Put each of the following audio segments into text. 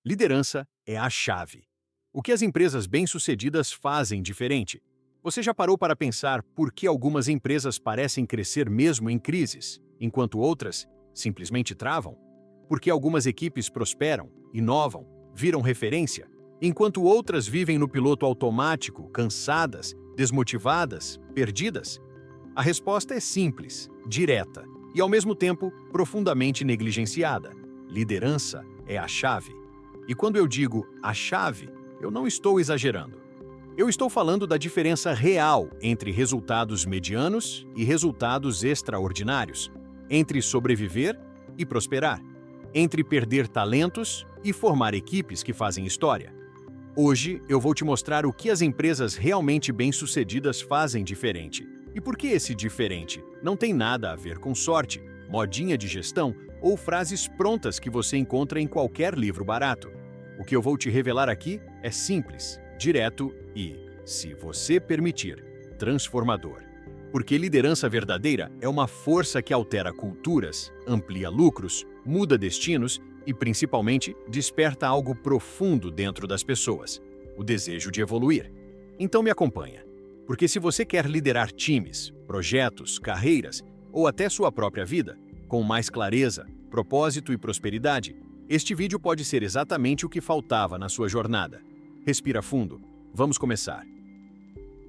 Liderança é a chave. O que as empresas bem-sucedidas fazem diferente? Você já parou para pensar por que algumas empresas parecem crescer mesmo em crises, enquanto outras simplesmente travam? Por que algumas equipes prosperam, inovam, viram referência, enquanto outras vivem no piloto automático, cansadas, desmotivadas, perdidas? A resposta é simples, direta e, ao mesmo tempo, profundamente negligenciada. Liderança é a chave. E quando eu digo a chave, eu não estou exagerando. Eu estou falando da diferença real entre resultados medianos e resultados extraordinários, entre sobreviver e prosperar, entre perder talentos e formar equipes que fazem história. Hoje eu vou te mostrar o que as empresas realmente bem-sucedidas fazem diferente. E por que esse diferente não tem nada a ver com sorte, modinha de gestão ou frases prontas que você encontra em qualquer livro barato. O que eu vou te revelar aqui é simples, direto e, se você permitir, transformador. Porque liderança verdadeira é uma força que altera culturas, amplia lucros, muda destinos e, principalmente, desperta algo profundo dentro das pessoas, o desejo de evoluir. Então me acompanha. Porque se você quer liderar times, projetos, carreiras ou até sua própria vida, com mais clareza, propósito e prosperidade, este vídeo pode ser exatamente o que faltava na sua jornada. Respira fundo. Vamos começar.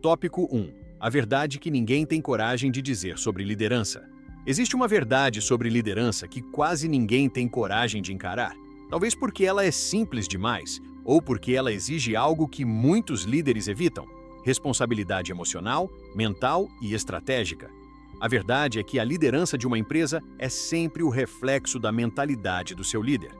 Tópico 1. A verdade que ninguém tem coragem de dizer sobre liderança. Existe uma verdade sobre liderança que quase ninguém tem coragem de encarar. Talvez porque ela é simples demais, ou porque ela exige algo que muitos líderes evitam: responsabilidade emocional, mental e estratégica. A verdade é que a liderança de uma empresa é sempre o reflexo da mentalidade do seu líder.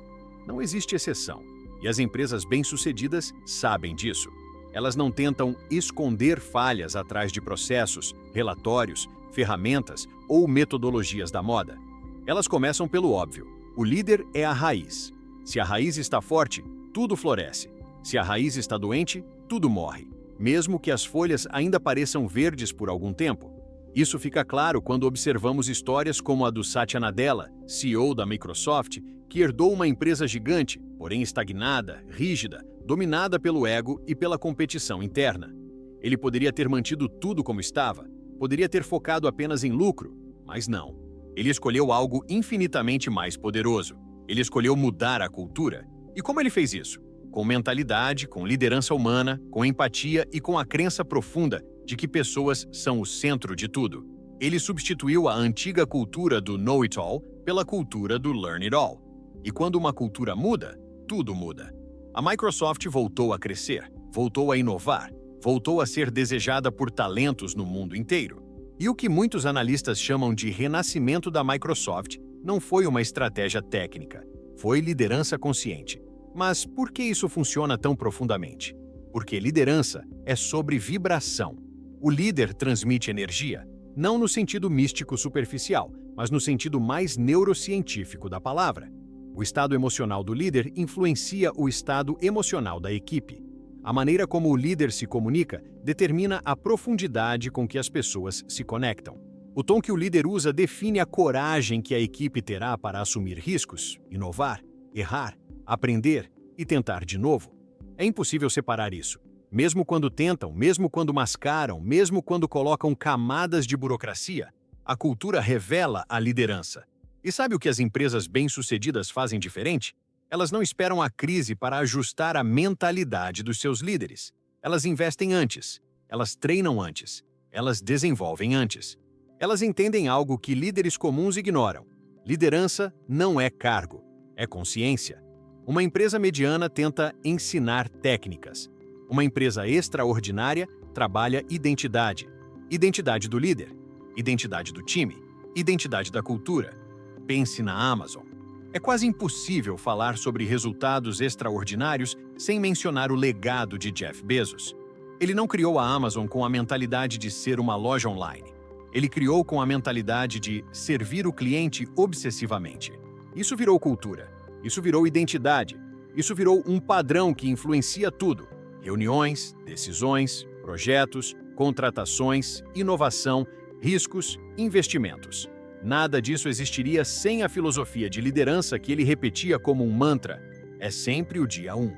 Não existe exceção, e as empresas bem-sucedidas sabem disso. Elas não tentam esconder falhas atrás de processos, relatórios, ferramentas ou metodologias da moda. Elas começam pelo óbvio: o líder é a raiz. Se a raiz está forte, tudo floresce. Se a raiz está doente, tudo morre, mesmo que as folhas ainda pareçam verdes por algum tempo. Isso fica claro quando observamos histórias como a do Satya Nadella, CEO da Microsoft, que herdou uma empresa gigante, porém estagnada, rígida, dominada pelo ego e pela competição interna. Ele poderia ter mantido tudo como estava, poderia ter focado apenas em lucro, mas não. Ele escolheu algo infinitamente mais poderoso. Ele escolheu mudar a cultura. E como ele fez isso? Com mentalidade, com liderança humana, com empatia e com a crença profunda de que pessoas são o centro de tudo. Ele substituiu a antiga cultura do know-it-all pela cultura do learn-it-all. E quando uma cultura muda, tudo muda. A Microsoft voltou a crescer, voltou a inovar, voltou a ser desejada por talentos no mundo inteiro. E o que muitos analistas chamam de renascimento da Microsoft não foi uma estratégia técnica, foi liderança consciente. Mas por que isso funciona tão profundamente? Porque liderança é sobre vibração. O líder transmite energia, não no sentido místico superficial, mas no sentido mais neurocientífico da palavra. O estado emocional do líder influencia o estado emocional da equipe. A maneira como o líder se comunica determina a profundidade com que as pessoas se conectam. O tom que o líder usa define a coragem que a equipe terá para assumir riscos, inovar, errar, aprender e tentar de novo. É impossível separar isso. Mesmo quando tentam, mesmo quando mascaram, mesmo quando colocam camadas de burocracia, a cultura revela a liderança. E sabe o que as empresas bem-sucedidas fazem diferente? Elas não esperam a crise para ajustar a mentalidade dos seus líderes. Elas investem antes, elas treinam antes, elas desenvolvem antes. Elas entendem algo que líderes comuns ignoram. Liderança não é cargo, é consciência. Uma empresa mediana tenta ensinar técnicas. Uma empresa extraordinária trabalha identidade. Identidade do líder, identidade do time, identidade da cultura. Pense na Amazon. É quase impossível falar sobre resultados extraordinários sem mencionar o legado de Jeff Bezos. Ele não criou a Amazon com a mentalidade de ser uma loja online. Ele criou com a mentalidade de servir o cliente obsessivamente. Isso virou cultura. Isso virou identidade. Isso virou um padrão que influencia tudo: reuniões, decisões, projetos, contratações, inovação, riscos, investimentos. Nada disso existiria sem a filosofia de liderança que ele repetia como um mantra: É sempre o dia 1.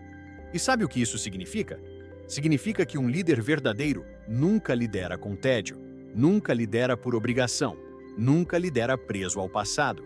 E sabe o que isso significa? Significa que um líder verdadeiro nunca lidera com tédio, nunca lidera por obrigação, nunca lidera preso ao passado.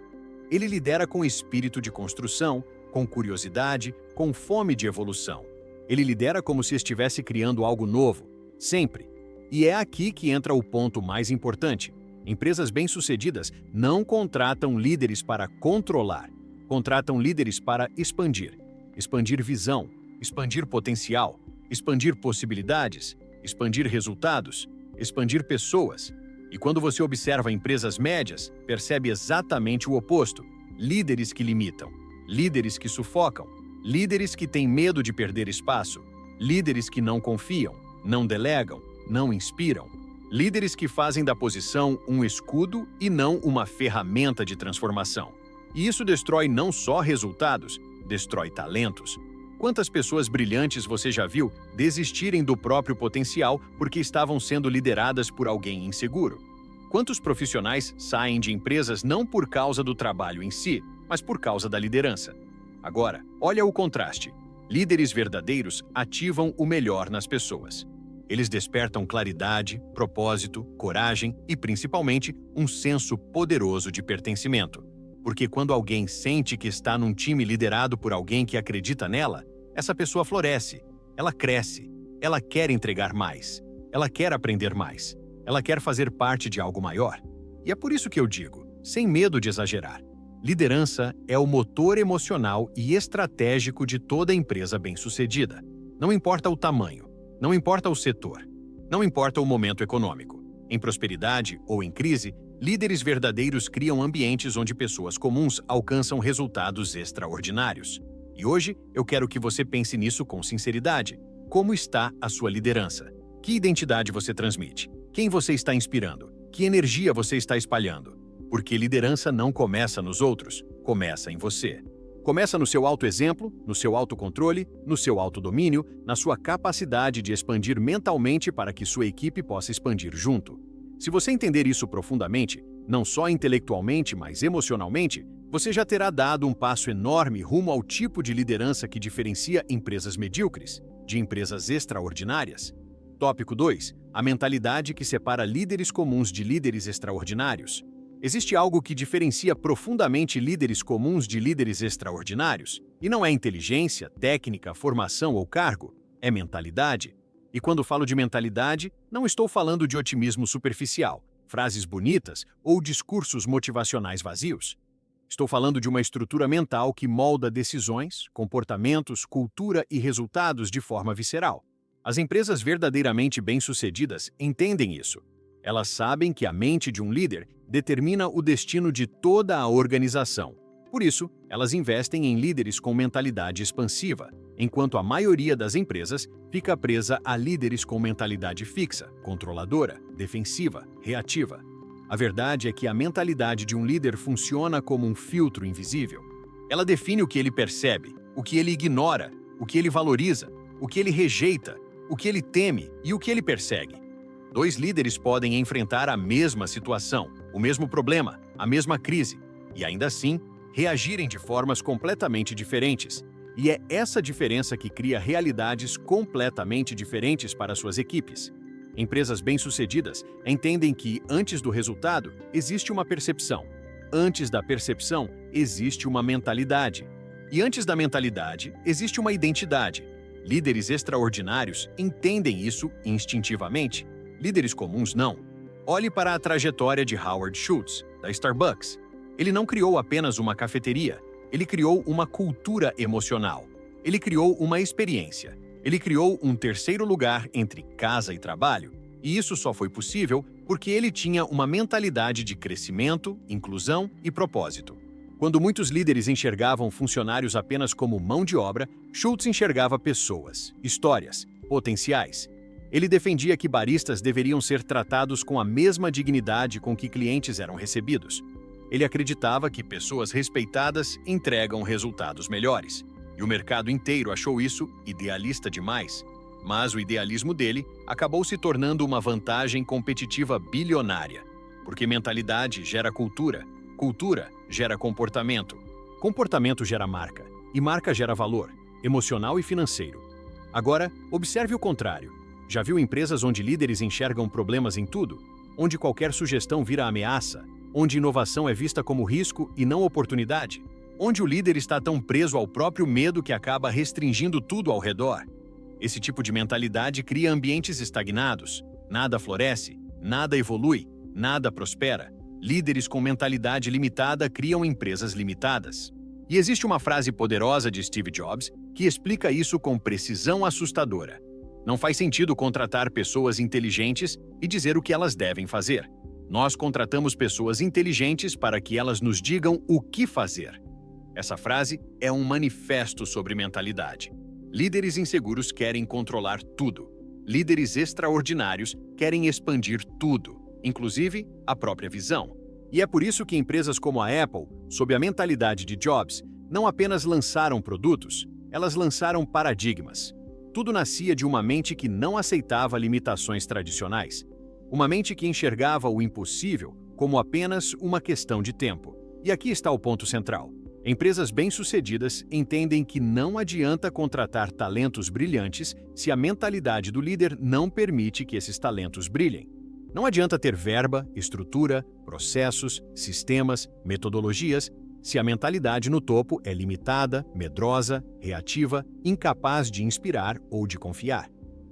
Ele lidera com espírito de construção, com curiosidade, com fome de evolução. Ele lidera como se estivesse criando algo novo, sempre. E é aqui que entra o ponto mais importante. Empresas bem-sucedidas não contratam líderes para controlar, contratam líderes para expandir. Expandir visão, expandir potencial, expandir possibilidades, expandir resultados, expandir pessoas. E quando você observa empresas médias, percebe exatamente o oposto. Líderes que limitam, líderes que sufocam, líderes que têm medo de perder espaço, líderes que não confiam, não delegam, não inspiram, líderes que fazem da posição um escudo e não uma ferramenta de transformação. E isso destrói não só resultados, destrói talentos. Quantas pessoas brilhantes você já viu desistirem do próprio potencial porque estavam sendo lideradas por alguém inseguro? Quantos profissionais saem de empresas não por causa do trabalho em si, mas por causa da liderança? Agora, olha o contraste. Líderes verdadeiros ativam o melhor nas pessoas. Eles despertam claridade, propósito, coragem e, principalmente, um senso poderoso de pertencimento. Porque quando alguém sente que está num time liderado por alguém que acredita nela, essa pessoa floresce, ela cresce, ela quer entregar mais, ela quer aprender mais, ela quer fazer parte de algo maior. E é por isso que eu digo, sem medo de exagerar, liderança é o motor emocional e estratégico de toda empresa bem-sucedida. Não importa o tamanho, não importa o setor, não importa o momento econômico. Em prosperidade ou em crise, líderes verdadeiros criam ambientes onde pessoas comuns alcançam resultados extraordinários. E hoje eu quero que você pense nisso com sinceridade. Como está a sua liderança? Que identidade você transmite? Quem você está inspirando? Que energia você está espalhando? Porque liderança não começa nos outros, começa em você. Começa no seu autoexemplo, no seu autocontrole, no seu autodomínio, na sua capacidade de expandir mentalmente para que sua equipe possa expandir junto. Se você entender isso profundamente, não só intelectualmente, mas emocionalmente, você já terá dado um passo enorme rumo ao tipo de liderança que diferencia empresas medíocres de empresas extraordinárias. Tópico 2. A mentalidade que separa líderes comuns de líderes extraordinários. Existe algo que diferencia profundamente líderes comuns de líderes extraordinários, e não é inteligência, técnica, formação ou cargo, é mentalidade. E quando falo de mentalidade, não estou falando de otimismo superficial, frases bonitas ou discursos motivacionais vazios. Estou falando de uma estrutura mental que molda decisões, comportamentos, cultura e resultados de forma visceral. As empresas verdadeiramente bem-sucedidas entendem isso. Elas sabem que a mente de um líder determina o destino de toda a organização. Por isso, elas investem em líderes com mentalidade expansiva, enquanto a maioria das empresas fica presa a líderes com mentalidade fixa, controladora, defensiva, reativa. A verdade é que a mentalidade de um líder funciona como um filtro invisível. Ela define o que ele percebe, o que ele ignora, o que ele valoriza, o que ele rejeita, o que ele teme e o que ele persegue. Dois líderes podem enfrentar a mesma situação, o mesmo problema, a mesma crise, e ainda assim reagirem de formas completamente diferentes. E é essa diferença que cria realidades completamente diferentes para suas equipes. Empresas bem-sucedidas entendem que, antes do resultado, existe uma percepção. Antes da percepção, existe uma mentalidade. E antes da mentalidade, existe uma identidade. Líderes extraordinários entendem isso instintivamente. Líderes comuns não. Olhe para a trajetória de Howard Schultz, da Starbucks. Ele não criou apenas uma cafeteria, ele criou uma cultura emocional. Ele criou uma experiência. Ele criou um terceiro lugar entre casa e trabalho. E isso só foi possível porque ele tinha uma mentalidade de crescimento, inclusão e propósito. Quando muitos líderes enxergavam funcionários apenas como mão de obra, Schultz enxergava pessoas, histórias, potenciais. Ele defendia que baristas deveriam ser tratados com a mesma dignidade com que clientes eram recebidos. Ele acreditava que pessoas respeitadas entregam resultados melhores. E o mercado inteiro achou isso idealista demais. Mas o idealismo dele acabou se tornando uma vantagem competitiva bilionária. Porque mentalidade gera cultura, cultura gera comportamento, comportamento gera marca, E marca gera valor, emocional e financeiro. Agora, observe o contrário. Já viu empresas onde líderes enxergam problemas em tudo? Onde qualquer sugestão vira ameaça? Onde inovação é vista como risco e não oportunidade? Onde o líder está tão preso ao próprio medo que acaba restringindo tudo ao redor? Esse tipo de mentalidade cria ambientes estagnados. Nada floresce, nada evolui, nada prospera. Líderes com mentalidade limitada criam empresas limitadas. E existe uma frase poderosa de Steve Jobs que explica isso com precisão assustadora. Não faz sentido contratar pessoas inteligentes e dizer o que elas devem fazer. Nós contratamos pessoas inteligentes para que elas nos digam o que fazer. Essa frase é um manifesto sobre mentalidade. Líderes inseguros querem controlar tudo. Líderes extraordinários querem expandir tudo, inclusive a própria visão. E é por isso que empresas como a Apple, sob a mentalidade de Jobs, não apenas lançaram produtos, elas lançaram paradigmas. Tudo nascia de uma mente que não aceitava limitações tradicionais. Uma mente que enxergava o impossível como apenas uma questão de tempo. E aqui está o ponto central. Empresas bem-sucedidas entendem que não adianta contratar talentos brilhantes se a mentalidade do líder não permite que esses talentos brilhem. Não adianta ter verba, estrutura, processos, sistemas, metodologias, se a mentalidade no topo é limitada, medrosa, reativa, incapaz de inspirar ou de confiar.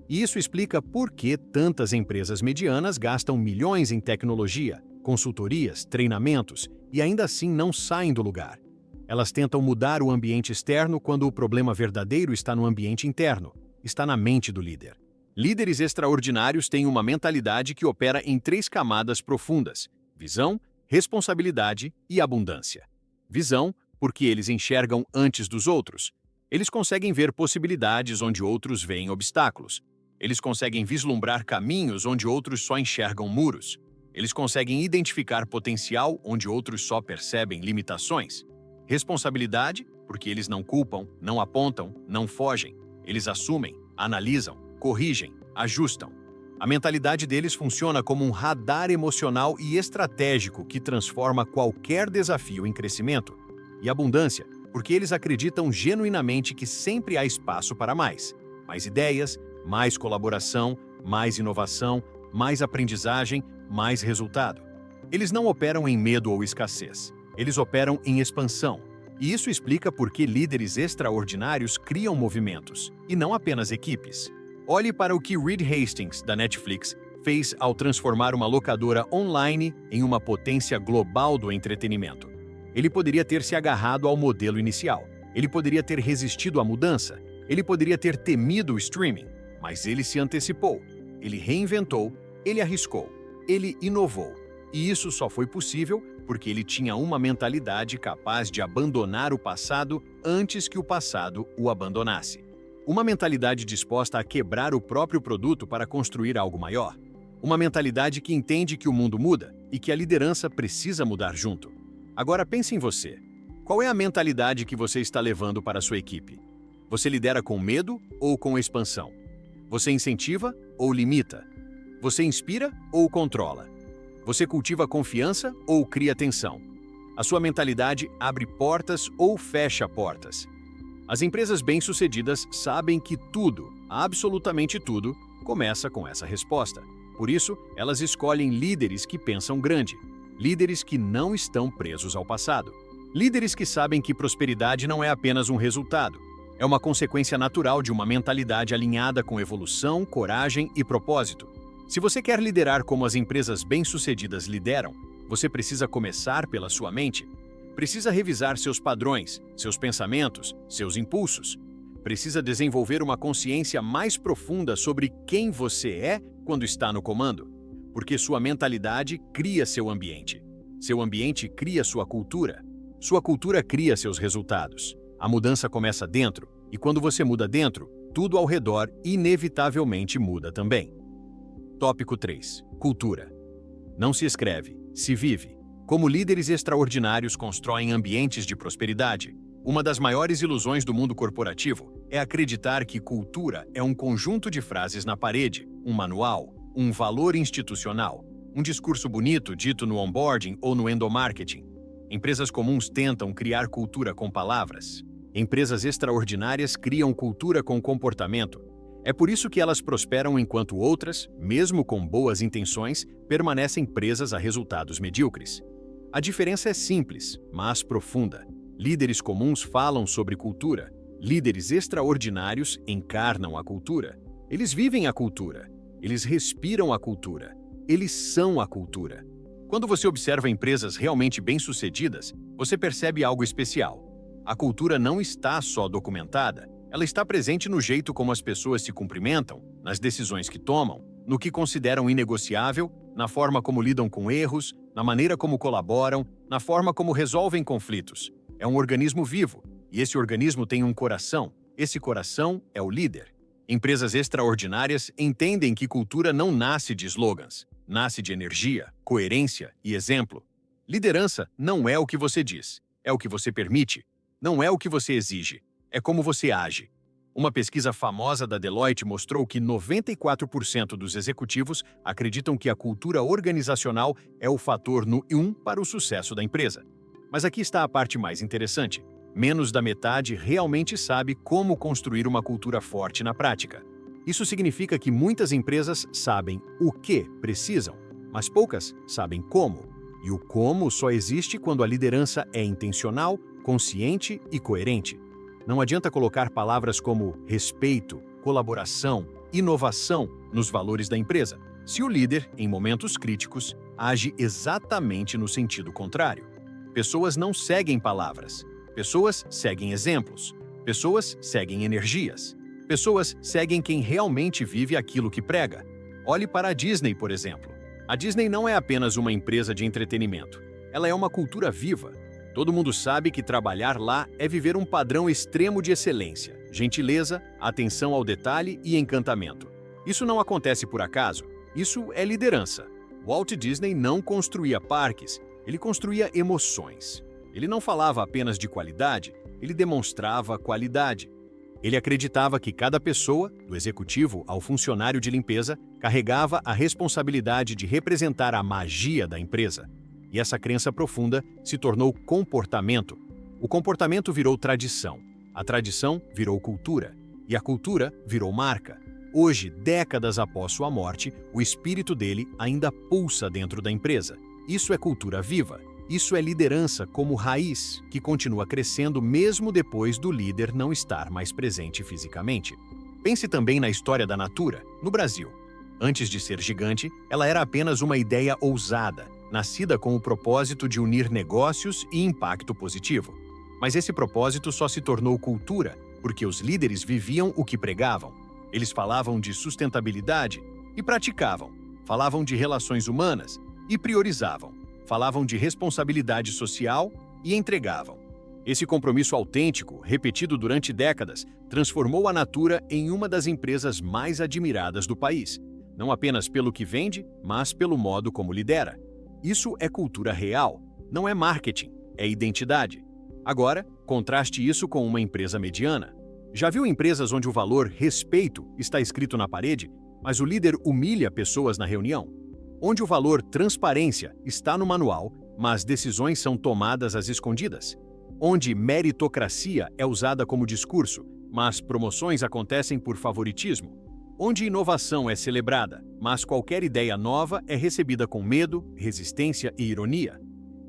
E isso explica por que tantas empresas medianas gastam milhões em tecnologia, consultorias, treinamentos e ainda assim não saem do lugar. Elas tentam mudar o ambiente externo quando o problema verdadeiro está no ambiente interno, está na mente do líder. Líderes extraordinários têm uma mentalidade que opera em 3 camadas profundas: visão, responsabilidade e abundância. Visão, porque eles enxergam antes dos outros. Eles conseguem ver possibilidades onde outros veem obstáculos. Eles conseguem vislumbrar caminhos onde outros só enxergam muros. Eles conseguem identificar potencial onde outros só percebem limitações. Responsabilidade, porque eles não culpam, não apontam, não fogem. Eles assumem, analisam, corrigem, ajustam. A mentalidade deles funciona como um radar emocional e estratégico que transforma qualquer desafio em crescimento. E abundância, porque eles acreditam genuinamente que sempre há espaço para mais. Mais ideias, mais colaboração, mais inovação, mais aprendizagem, mais resultado. Eles não operam em medo ou escassez. Eles operam em expansão. E isso explica por que líderes extraordinários criam movimentos, e não apenas equipes. Olhe para o que Reed Hastings, da Netflix, fez ao transformar uma locadora online em uma potência global do entretenimento. Ele poderia ter se agarrado ao modelo inicial. Ele poderia ter resistido à mudança. Ele poderia ter temido o streaming. Mas ele se antecipou. Ele reinventou. Ele arriscou. Ele inovou. E isso só foi possível porque ele tinha uma mentalidade capaz de abandonar o passado antes que o passado o abandonasse. Uma mentalidade disposta a quebrar o próprio produto para construir algo maior. Uma mentalidade que entende que o mundo muda e que a liderança precisa mudar junto. Agora pense em você. Qual é a mentalidade que você está levando para a sua equipe? Você lidera com medo ou com expansão? Você incentiva ou limita? Você inspira ou controla? Você cultiva confiança ou cria tensão? A sua mentalidade abre portas ou fecha portas? As empresas bem-sucedidas sabem que tudo, absolutamente tudo, começa com essa resposta. Por isso, elas escolhem líderes que pensam grande, líderes que não estão presos ao passado, líderes que sabem que prosperidade não é apenas um resultado, é uma consequência natural de uma mentalidade alinhada com evolução, coragem e propósito. Se você quer liderar como as empresas bem-sucedidas lideram, você precisa começar pela sua mente. Precisa revisar seus padrões, seus pensamentos, seus impulsos. Precisa desenvolver uma consciência mais profunda sobre quem você é quando está no comando. Porque sua mentalidade cria seu ambiente. Seu ambiente cria sua cultura. Sua cultura cria seus resultados. A mudança começa dentro, e quando você muda dentro, tudo ao redor inevitavelmente muda também. Tópico 3. Cultura. Não se escreve, se vive. Como líderes extraordinários constroem ambientes de prosperidade, uma das maiores ilusões do mundo corporativo é acreditar que cultura é um conjunto de frases na parede, um manual, um valor institucional, um discurso bonito dito no onboarding ou no endomarketing. Empresas comuns tentam criar cultura com palavras. Empresas extraordinárias criam cultura com comportamento. É por isso que elas prosperam enquanto outras, mesmo com boas intenções, permanecem presas a resultados medíocres. A diferença é simples, mas profunda. Líderes comuns falam sobre cultura. Líderes extraordinários encarnam a cultura. Eles vivem a cultura. Eles respiram a cultura. Eles são a cultura. Quando você observa empresas realmente bem-sucedidas, você percebe algo especial. A cultura não está só documentada, ela está presente no jeito como as pessoas se cumprimentam, nas decisões que tomam, no que consideram inegociável, na forma como lidam com erros, na maneira como colaboram, na forma como resolvem conflitos. É um organismo vivo, e esse organismo tem um coração. Esse coração é o líder. Empresas extraordinárias entendem que cultura não nasce de slogans, nasce de energia, coerência e exemplo. Liderança não é o que você diz, é o que você permite. Não é o que você exige, é como você age. Uma pesquisa famosa da Deloitte mostrou que 94% dos executivos acreditam que a cultura organizacional é o fator número 1 para o sucesso da empresa. Mas aqui está a parte mais interessante. Menos da metade realmente sabe como construir uma cultura forte na prática. Isso significa que muitas empresas sabem o que precisam, mas poucas sabem como. E o como só existe quando a liderança é intencional, consciente e coerente. Não adianta colocar palavras como respeito, colaboração, inovação nos valores da empresa, se o líder, em momentos críticos, age exatamente no sentido contrário. Pessoas não seguem palavras. Pessoas seguem exemplos. Pessoas seguem energias. Pessoas seguem quem realmente vive aquilo que prega. Olhe para a Disney, por exemplo. A Disney não é apenas uma empresa de entretenimento. Ela é uma cultura viva. Todo mundo sabe que trabalhar lá é viver um padrão extremo de excelência, gentileza, atenção ao detalhe e encantamento. Isso não acontece por acaso. Isso é liderança. Walt Disney não construía parques, ele construía emoções. Ele não falava apenas de qualidade, ele demonstrava qualidade. Ele acreditava que cada pessoa, do executivo ao funcionário de limpeza, carregava a responsabilidade de representar a magia da empresa. E essa crença profunda se tornou comportamento. O comportamento virou tradição. A tradição virou cultura. E a cultura virou marca. Hoje, décadas após sua morte, o espírito dele ainda pulsa dentro da empresa. Isso é cultura viva. Isso é liderança como raiz, que continua crescendo mesmo depois do líder não estar mais presente fisicamente. Pense também na história da Natura, no Brasil. Antes de ser gigante, ela era apenas uma ideia ousada, nascida com o propósito de unir negócios e impacto positivo. Mas esse propósito só se tornou cultura porque os líderes viviam o que pregavam. Eles falavam de sustentabilidade e praticavam. Falavam de relações humanas e priorizavam. Falavam de responsabilidade social e entregavam. Esse compromisso autêntico, repetido durante décadas, transformou a Natura em uma das empresas mais admiradas do país, não apenas pelo que vende, mas pelo modo como lidera. Isso é cultura real, não é marketing, é identidade. Agora, contraste isso com uma empresa mediana. Já viu empresas onde o valor respeito está escrito na parede, mas o líder humilha pessoas na reunião? Onde o valor transparência está no manual, mas decisões são tomadas às escondidas? Onde meritocracia é usada como discurso, mas promoções acontecem por favoritismo? Onde inovação é celebrada, mas qualquer ideia nova é recebida com medo, resistência e ironia?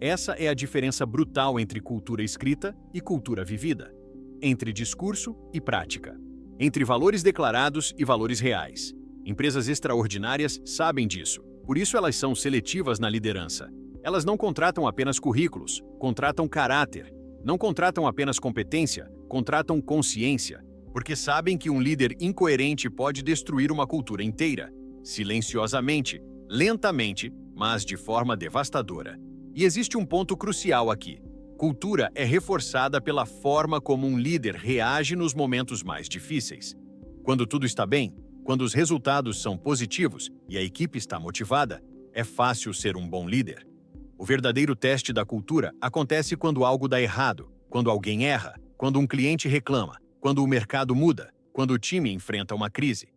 Essa é a diferença brutal entre cultura escrita e cultura vivida, entre discurso e prática, entre valores declarados e valores reais. Empresas extraordinárias sabem disso, por isso elas são seletivas na liderança. Elas não contratam apenas currículos, contratam caráter. Não contratam apenas competência, contratam consciência, porque sabem que um líder incoerente pode destruir uma cultura inteira, silenciosamente, lentamente, mas de forma devastadora. E existe um ponto crucial aqui. Cultura é reforçada pela forma como um líder reage nos momentos mais difíceis. Quando tudo está bem, quando os resultados são positivos e a equipe está motivada, é fácil ser um bom líder. O verdadeiro teste da cultura acontece quando algo dá errado, quando alguém erra, quando um cliente reclama, quando o mercado muda, quando o time enfrenta uma crise.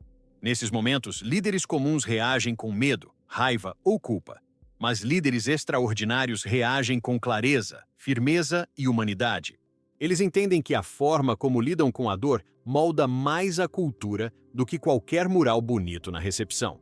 Nesses momentos, líderes comuns reagem com medo, raiva ou culpa. Mas líderes extraordinários reagem com clareza, firmeza e humanidade. Eles entendem que a forma como lidam com a dor molda mais a cultura do que qualquer mural bonito na recepção.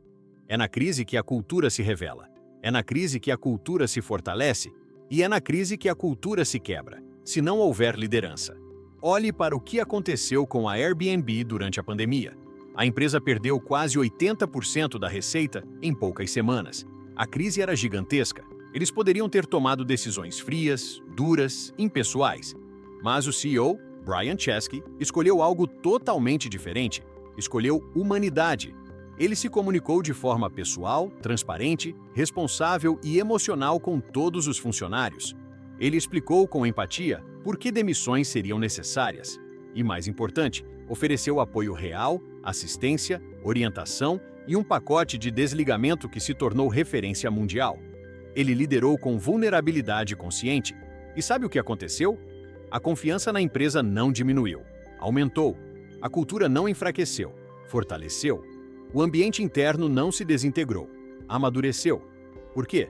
É na crise que a cultura se revela. É na crise que a cultura se fortalece. E é na crise que a cultura se quebra, se não houver liderança. Olhe para o que aconteceu com a Airbnb durante a pandemia. A empresa perdeu quase 80% da receita em poucas semanas. A crise era gigantesca. Eles poderiam ter tomado decisões frias, duras, impessoais. Mas o CEO, Brian Chesky, escolheu algo totalmente diferente. Escolheu humanidade. Ele se comunicou de forma pessoal, transparente, responsável e emocional com todos os funcionários. Ele explicou com empatia por que demissões seriam necessárias. E, mais importante, ofereceu apoio real, assistência, orientação e um pacote de desligamento que se tornou referência mundial. Ele liderou com vulnerabilidade consciente. E sabe o que aconteceu? A confiança na empresa não diminuiu, aumentou. A cultura não enfraqueceu, fortaleceu. O ambiente interno não se desintegrou, amadureceu. Por quê?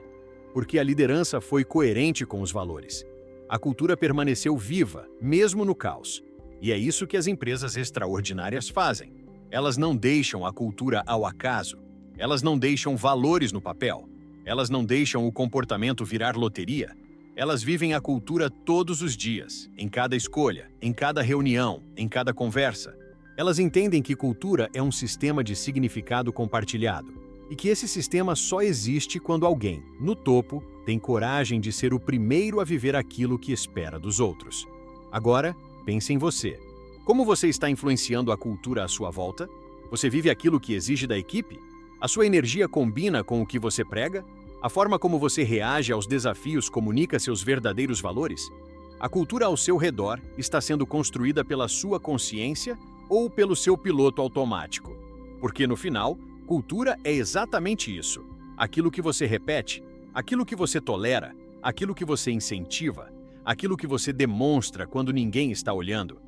Porque a liderança foi coerente com os valores. A cultura permaneceu viva, mesmo no caos. E é isso que as empresas extraordinárias fazem. Elas não deixam a cultura ao acaso. Elas não deixam valores no papel. Elas não deixam o comportamento virar loteria. Elas vivem a cultura todos os dias, em cada escolha, em cada reunião, em cada conversa. Elas entendem que cultura é um sistema de significado compartilhado e que esse sistema só existe quando alguém, no topo, tem coragem de ser o primeiro a viver aquilo que espera dos outros. Agora, pense em você. Como você está influenciando a cultura à sua volta? Você vive aquilo que exige da equipe? A sua energia combina com o que você prega? A forma como você reage aos desafios comunica seus verdadeiros valores? A cultura ao seu redor está sendo construída pela sua consciência ou pelo seu piloto automático? Porque, no final, cultura é exatamente isso. Aquilo que você repete, aquilo que você tolera, aquilo que você incentiva, aquilo que você demonstra quando ninguém está olhando.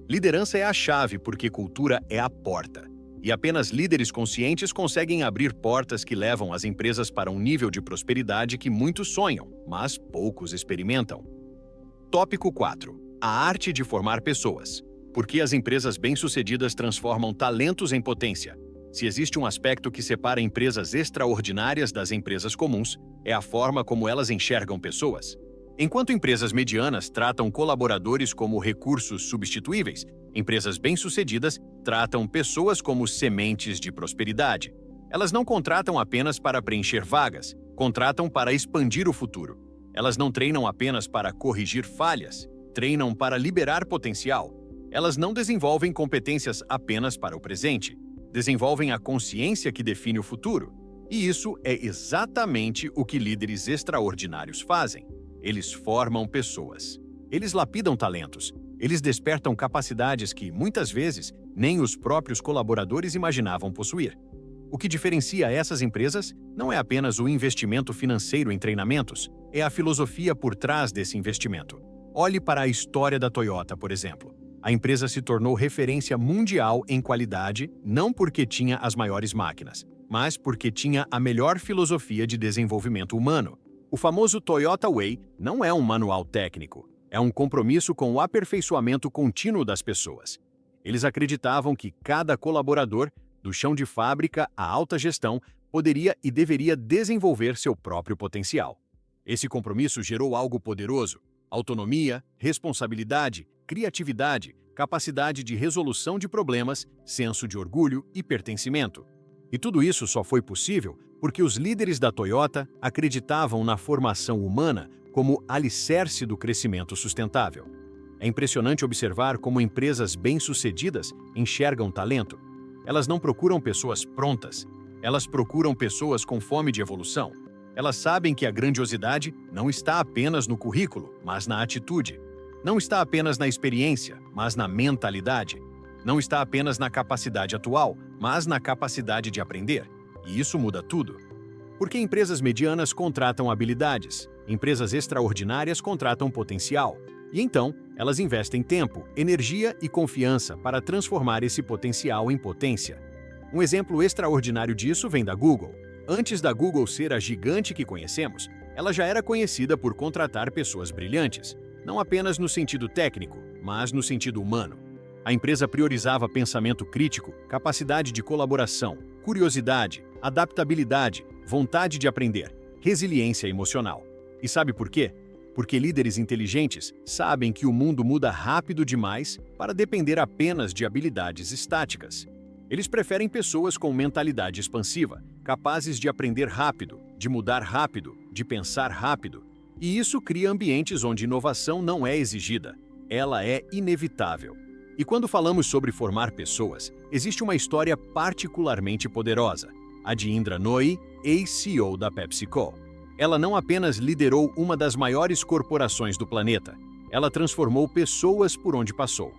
Liderança é a chave porque cultura é a porta. E apenas líderes conscientes conseguem abrir portas que levam as empresas para um nível de prosperidade que muitos sonham, mas poucos experimentam. Tópico 4. A arte de formar pessoas. Por que as empresas bem-sucedidas transformam talentos em potência? Se existe um aspecto que separa empresas extraordinárias das empresas comuns, é a forma como elas enxergam pessoas. Enquanto empresas medianas tratam colaboradores como recursos substituíveis, empresas bem-sucedidas tratam pessoas como sementes de prosperidade. Elas não contratam apenas para preencher vagas, contratam para expandir o futuro. Elas não treinam apenas para corrigir falhas, treinam para liberar potencial. Elas não desenvolvem competências apenas para o presente, desenvolvem a consciência que define o futuro. E isso é exatamente o que líderes extraordinários fazem. Eles formam pessoas. Eles lapidam talentos. Eles despertam capacidades que, muitas vezes, nem os próprios colaboradores imaginavam possuir. O que diferencia essas empresas não é apenas o investimento financeiro em treinamentos, é a filosofia por trás desse investimento. Olhe para a história da Toyota, por exemplo. A empresa se tornou referência mundial em qualidade não porque tinha as maiores máquinas, mas porque tinha a melhor filosofia de desenvolvimento humano. O famoso Toyota Way não é um manual técnico, é um compromisso com o aperfeiçoamento contínuo das pessoas. Eles acreditavam que cada colaborador, do chão de fábrica à alta gestão, poderia e deveria desenvolver seu próprio potencial. Esse compromisso gerou algo poderoso: autonomia, responsabilidade, criatividade, capacidade de resolução de problemas, senso de orgulho e pertencimento. E tudo isso só foi possível porque os líderes da Toyota acreditavam na formação humana como alicerce do crescimento sustentável. É impressionante observar como empresas bem-sucedidas enxergam talento. Elas não procuram pessoas prontas, elas procuram pessoas com fome de evolução. Elas sabem que a grandiosidade não está apenas no currículo, mas na atitude. Não está apenas na experiência, mas na mentalidade. Não está apenas na capacidade atual, mas na capacidade de aprender. E isso muda tudo. Porque empresas medianas contratam habilidades, empresas extraordinárias contratam potencial. E então, elas investem tempo, energia e confiança para transformar esse potencial em potência. Um exemplo extraordinário disso vem da Google. Antes da Google ser a gigante que conhecemos, ela já era conhecida por contratar pessoas brilhantes. não apenas no sentido técnico, mas no sentido humano. A empresa priorizava pensamento crítico, capacidade de colaboração, curiosidade, adaptabilidade, vontade de aprender, resiliência emocional. E sabe por quê? Porque líderes inteligentes sabem que o mundo muda rápido demais para depender apenas de habilidades estáticas. Eles preferem pessoas com mentalidade expansiva, capazes de aprender rápido, de mudar rápido, de pensar rápido. E isso cria ambientes onde inovação não é exigida, ela é inevitável. E quando falamos sobre formar pessoas, existe uma história particularmente poderosa, a de Indra Nooyi, ex-CEO da PepsiCo. Ela não apenas liderou uma das maiores corporações do planeta, ela transformou pessoas por onde passou.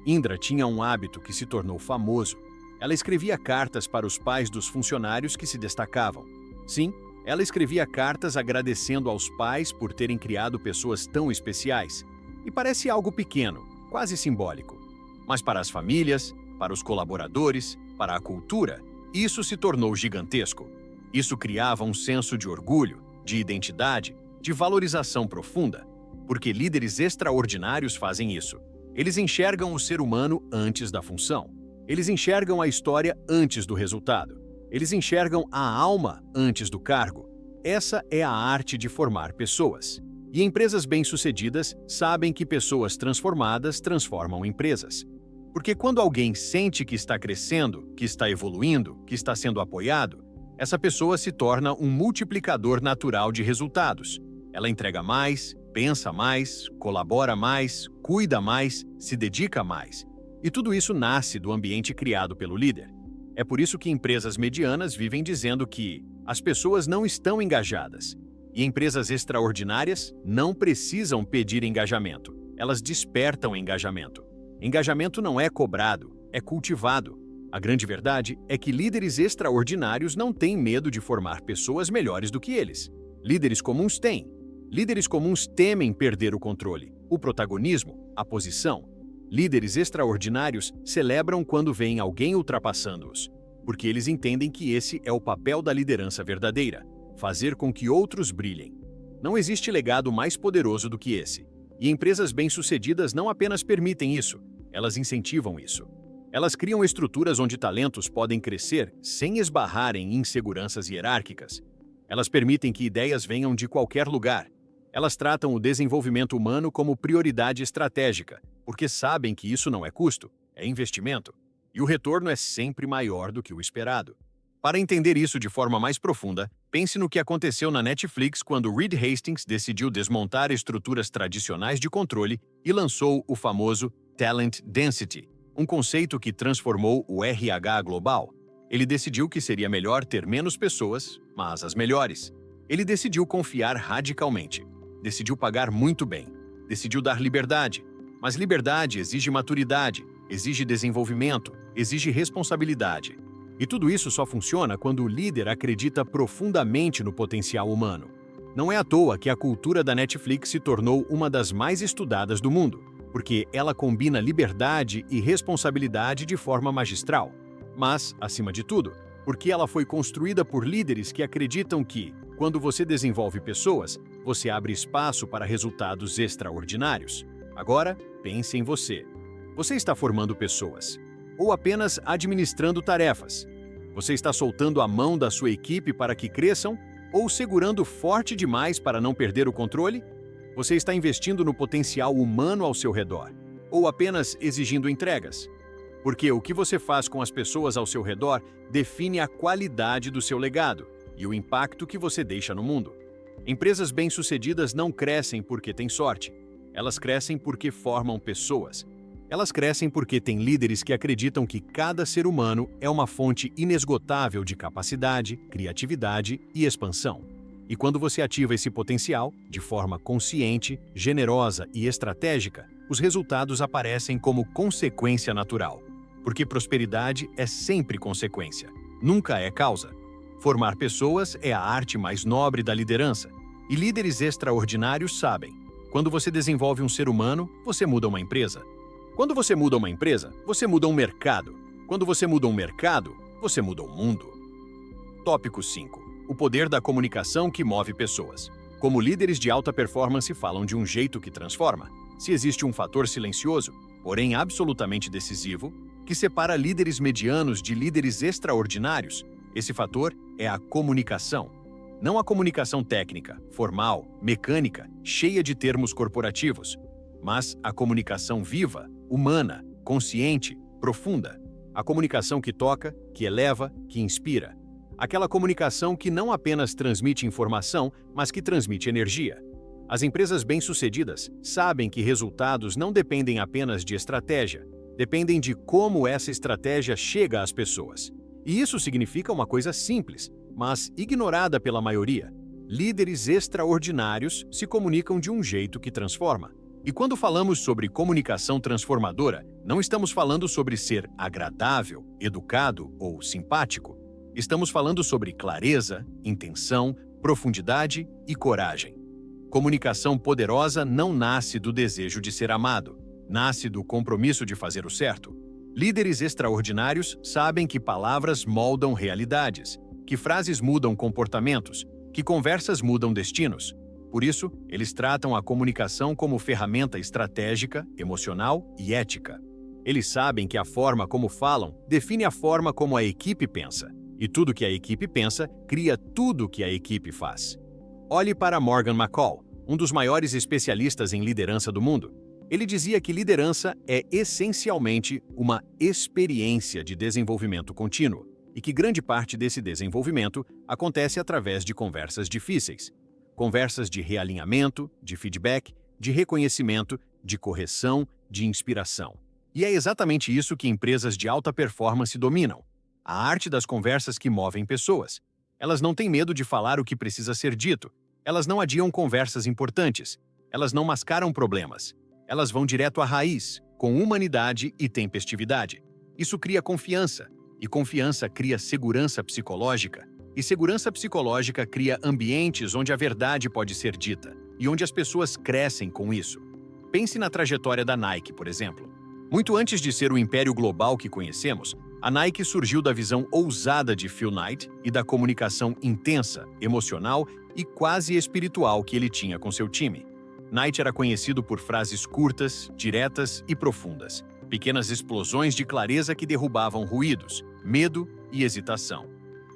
Indra tinha um hábito que se tornou famoso. Ela escrevia cartas para os pais dos funcionários que se destacavam. Sim, ela escrevia cartas agradecendo aos pais por terem criado pessoas tão especiais. E parece algo pequeno, quase simbólico. Mas para as famílias, para os colaboradores, para a cultura, isso se tornou gigantesco. Isso criava um senso de orgulho, de identidade, de valorização profunda. Porque líderes extraordinários fazem isso. Eles enxergam o ser humano antes da função. Eles enxergam a história antes do resultado. Eles enxergam a alma antes do cargo. Essa é a arte de formar pessoas. E empresas bem-sucedidas sabem que pessoas transformadas transformam empresas. Porque quando alguém sente que está crescendo, que está evoluindo, que está sendo apoiado, essa pessoa se torna um multiplicador natural de resultados. Ela entrega mais, pensa mais, colabora mais, cuida mais, se dedica mais. E tudo isso nasce do ambiente criado pelo líder. É por isso que empresas medianas vivem dizendo que as pessoas não estão engajadas. E empresas extraordinárias não precisam pedir engajamento. Elas despertam engajamento. Engajamento não é cobrado, é cultivado. A grande verdade é que líderes extraordinários não têm medo de formar pessoas melhores do que eles. Líderes comuns têm. Líderes comuns temem perder o controle, o protagonismo, a posição. Líderes extraordinários celebram quando veem alguém ultrapassando-os, porque eles entendem que esse é o papel da liderança verdadeira, fazer com que outros brilhem. Não existe legado mais poderoso do que esse. E empresas bem-sucedidas não apenas permitem isso, elas incentivam isso. Elas criam estruturas onde talentos podem crescer sem esbarrar em inseguranças hierárquicas. Elas permitem que ideias venham de qualquer lugar. Elas tratam o desenvolvimento humano como prioridade estratégica, porque sabem que isso não é custo, é investimento. E o retorno é sempre maior do que o esperado. Para entender isso de forma mais profunda, pense no que aconteceu na Netflix quando Reed Hastings decidiu desmontar estruturas tradicionais de controle e lançou o famoso Talent Density, um conceito que transformou o RH global. Ele decidiu que seria melhor ter menos pessoas, mas as melhores. Ele decidiu confiar radicalmente. Decidiu pagar muito bem. Decidiu dar liberdade. Mas liberdade exige maturidade, exige desenvolvimento, exige responsabilidade. E tudo isso só funciona quando o líder acredita profundamente no potencial humano. Não é à toa que a cultura da Netflix se tornou uma das mais estudadas do mundo, porque ela combina liberdade e responsabilidade de forma magistral. Mas, acima de tudo, porque ela foi construída por líderes que acreditam que, quando você desenvolve pessoas, você abre espaço para resultados extraordinários. Agora, pense em você. Você está formando pessoas, ou apenas administrando tarefas? Você está soltando a mão da sua equipe para que cresçam, ou segurando forte demais para não perder o controle? Você está investindo no potencial humano ao seu redor, ou apenas exigindo entregas? Porque o que você faz com as pessoas ao seu redor define a qualidade do seu legado e o impacto que você deixa no mundo. Empresas bem-sucedidas não crescem porque têm sorte. Elas crescem porque formam pessoas. Elas crescem porque têm líderes que acreditam que cada ser humano é uma fonte inesgotável de capacidade, criatividade e expansão. E quando você ativa esse potencial, de forma consciente, generosa e estratégica, os resultados aparecem como consequência natural. Porque prosperidade é sempre consequência, nunca é causa. Formar pessoas é a arte mais nobre da liderança. E líderes extraordinários sabem: quando você desenvolve um ser humano, você muda uma empresa. Quando você muda uma empresa, você muda um mercado. Quando você muda um mercado, você muda o mundo. Tópico 5. O poder da comunicação que move pessoas. Como líderes de alta performance falam de um jeito que transforma. se existe um fator silencioso, porém absolutamente decisivo, que separa líderes medianos de líderes extraordinários, esse fator é a comunicação. Não a comunicação técnica, formal, mecânica, cheia de termos corporativos, mas a comunicação viva, humana, consciente, profunda. A comunicação que toca, que eleva, que inspira. Aquela comunicação que não apenas transmite informação, mas que transmite energia. As empresas bem-sucedidas sabem que resultados não dependem apenas de estratégia, dependem de como essa estratégia chega às pessoas. E isso significa uma coisa simples, mas ignorada pela maioria. Líderes extraordinários se comunicam de um jeito que transforma. E quando falamos sobre comunicação transformadora, não estamos falando sobre ser agradável, educado ou simpático. Estamos falando sobre clareza, intenção, profundidade e coragem. Comunicação poderosa não nasce do desejo de ser amado, nasce do compromisso de fazer o certo. Líderes extraordinários sabem que palavras moldam realidades, que frases mudam comportamentos, que conversas mudam destinos. Por isso, eles tratam a comunicação como ferramenta estratégica, emocional e ética. Eles sabem que a forma como falam define a forma como a equipe pensa, e tudo que a equipe pensa cria tudo que a equipe faz. Olhe para Morgan McCall, um dos maiores especialistas em liderança do mundo. Ele dizia que liderança é essencialmente uma experiência de desenvolvimento contínuo, e que grande parte desse desenvolvimento acontece através de conversas difíceis. Conversas de realinhamento, de feedback, de reconhecimento, de correção, de inspiração. E é exatamente isso que empresas de alta performance dominam. A arte das conversas que movem pessoas. Elas não têm medo de falar o que precisa ser dito. Elas não adiam conversas importantes. Elas não mascaram problemas. Elas vão direto à raiz, com humanidade e tempestividade. Isso cria confiança, e confiança cria segurança psicológica. E segurança psicológica cria ambientes onde a verdade pode ser dita e onde as pessoas crescem com isso. Pense na trajetória da Nike, por exemplo. Muito antes de ser o império global que conhecemos, a Nike surgiu da visão ousada de Phil Knight e da comunicação intensa, emocional e quase espiritual que ele tinha com seu time. Knight era conhecido por frases curtas, diretas e profundas, pequenas explosões de clareza que derrubavam ruídos, medo e hesitação.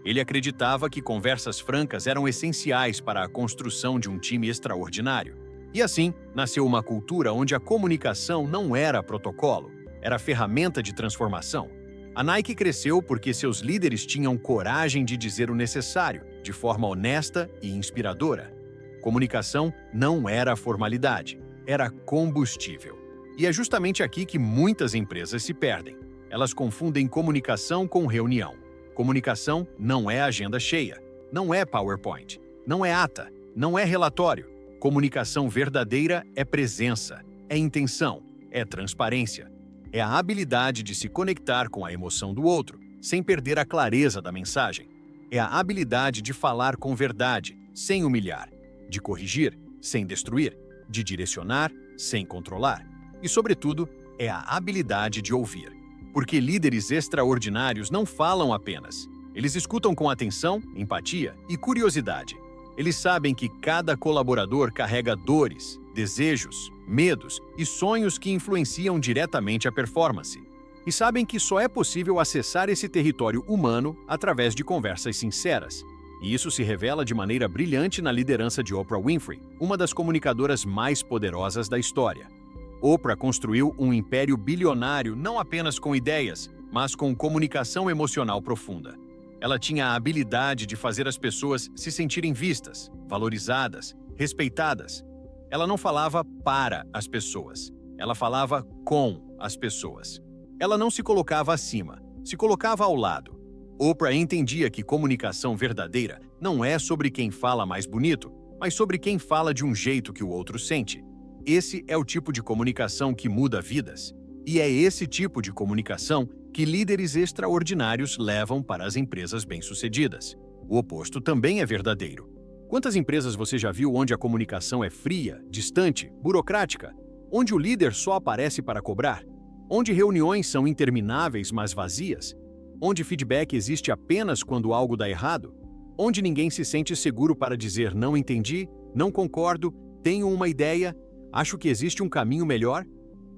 Ele acreditava que conversas francas eram essenciais para a construção de um time extraordinário. E assim, nasceu uma cultura onde a comunicação não era protocolo, era ferramenta de transformação. A Nike cresceu porque seus líderes tinham coragem de dizer o necessário, de forma honesta e inspiradora. Comunicação não era formalidade, era combustível. E é justamente aqui que muitas empresas se perdem. Elas confundem comunicação com reunião. Comunicação não é agenda cheia, não é PowerPoint, não é ata, não é relatório. Comunicação verdadeira é presença, é intenção, é transparência. É a habilidade de se conectar com a emoção do outro, sem perder a clareza da mensagem. É a habilidade de falar com verdade, sem humilhar, de corrigir, sem destruir, de direcionar, sem controlar. E, sobretudo, é a habilidade de ouvir. Porque líderes extraordinários não falam apenas. Eles escutam com atenção, empatia e curiosidade. Eles sabem que cada colaborador carrega dores, desejos, medos e sonhos que influenciam diretamente a performance. E sabem que só é possível acessar esse território humano através de conversas sinceras. E isso se revela de maneira brilhante na liderança de Oprah Winfrey, uma das comunicadoras mais poderosas da história. Oprah construiu um império bilionário não apenas com ideias, mas com comunicação emocional profunda. Ela tinha a habilidade de fazer as pessoas se sentirem vistas, valorizadas, respeitadas. Ela não falava para as pessoas, ela falava com as pessoas. Ela não se colocava acima, se colocava ao lado. Oprah entendia que comunicação verdadeira não é sobre quem fala mais bonito, mas sobre quem fala de um jeito que o outro sente. Esse é o tipo de comunicação que muda vidas. E é esse tipo de comunicação que líderes extraordinários levam para as empresas bem-sucedidas. O oposto também é verdadeiro. Quantas empresas você já viu onde a comunicação é fria, distante, burocrática? Onde o líder só aparece para cobrar? Onde reuniões são intermináveis, mas vazias? Onde feedback existe apenas quando algo dá errado? Onde ninguém se sente seguro para dizer não entendi, não concordo, tenho uma ideia? Acho que existe um caminho melhor?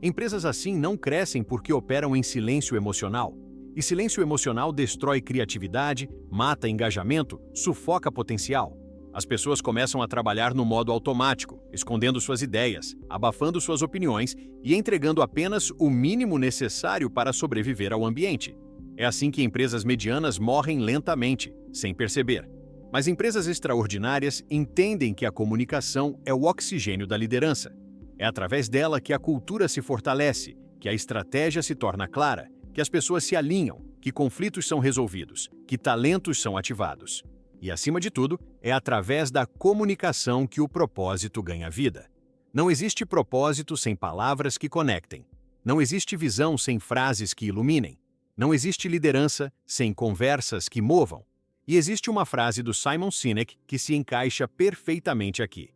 Empresas assim não crescem porque operam em silêncio emocional. E silêncio emocional destrói criatividade, mata engajamento, sufoca potencial. As pessoas começam a trabalhar no modo automático, escondendo suas ideias, abafando suas opiniões e entregando apenas o mínimo necessário para sobreviver ao ambiente. É assim que empresas medianas morrem lentamente, sem perceber. Mas empresas extraordinárias entendem que a comunicação é o oxigênio da liderança. É através dela que a cultura se fortalece, que a estratégia se torna clara, que as pessoas se alinham, que conflitos são resolvidos, que talentos são ativados. E, acima de tudo, é através da comunicação que o propósito ganha vida. Não existe propósito sem palavras que conectem. Não existe visão sem frases que iluminem. Não existe liderança sem conversas que movam. E existe uma frase do Simon Sinek que se encaixa perfeitamente aqui.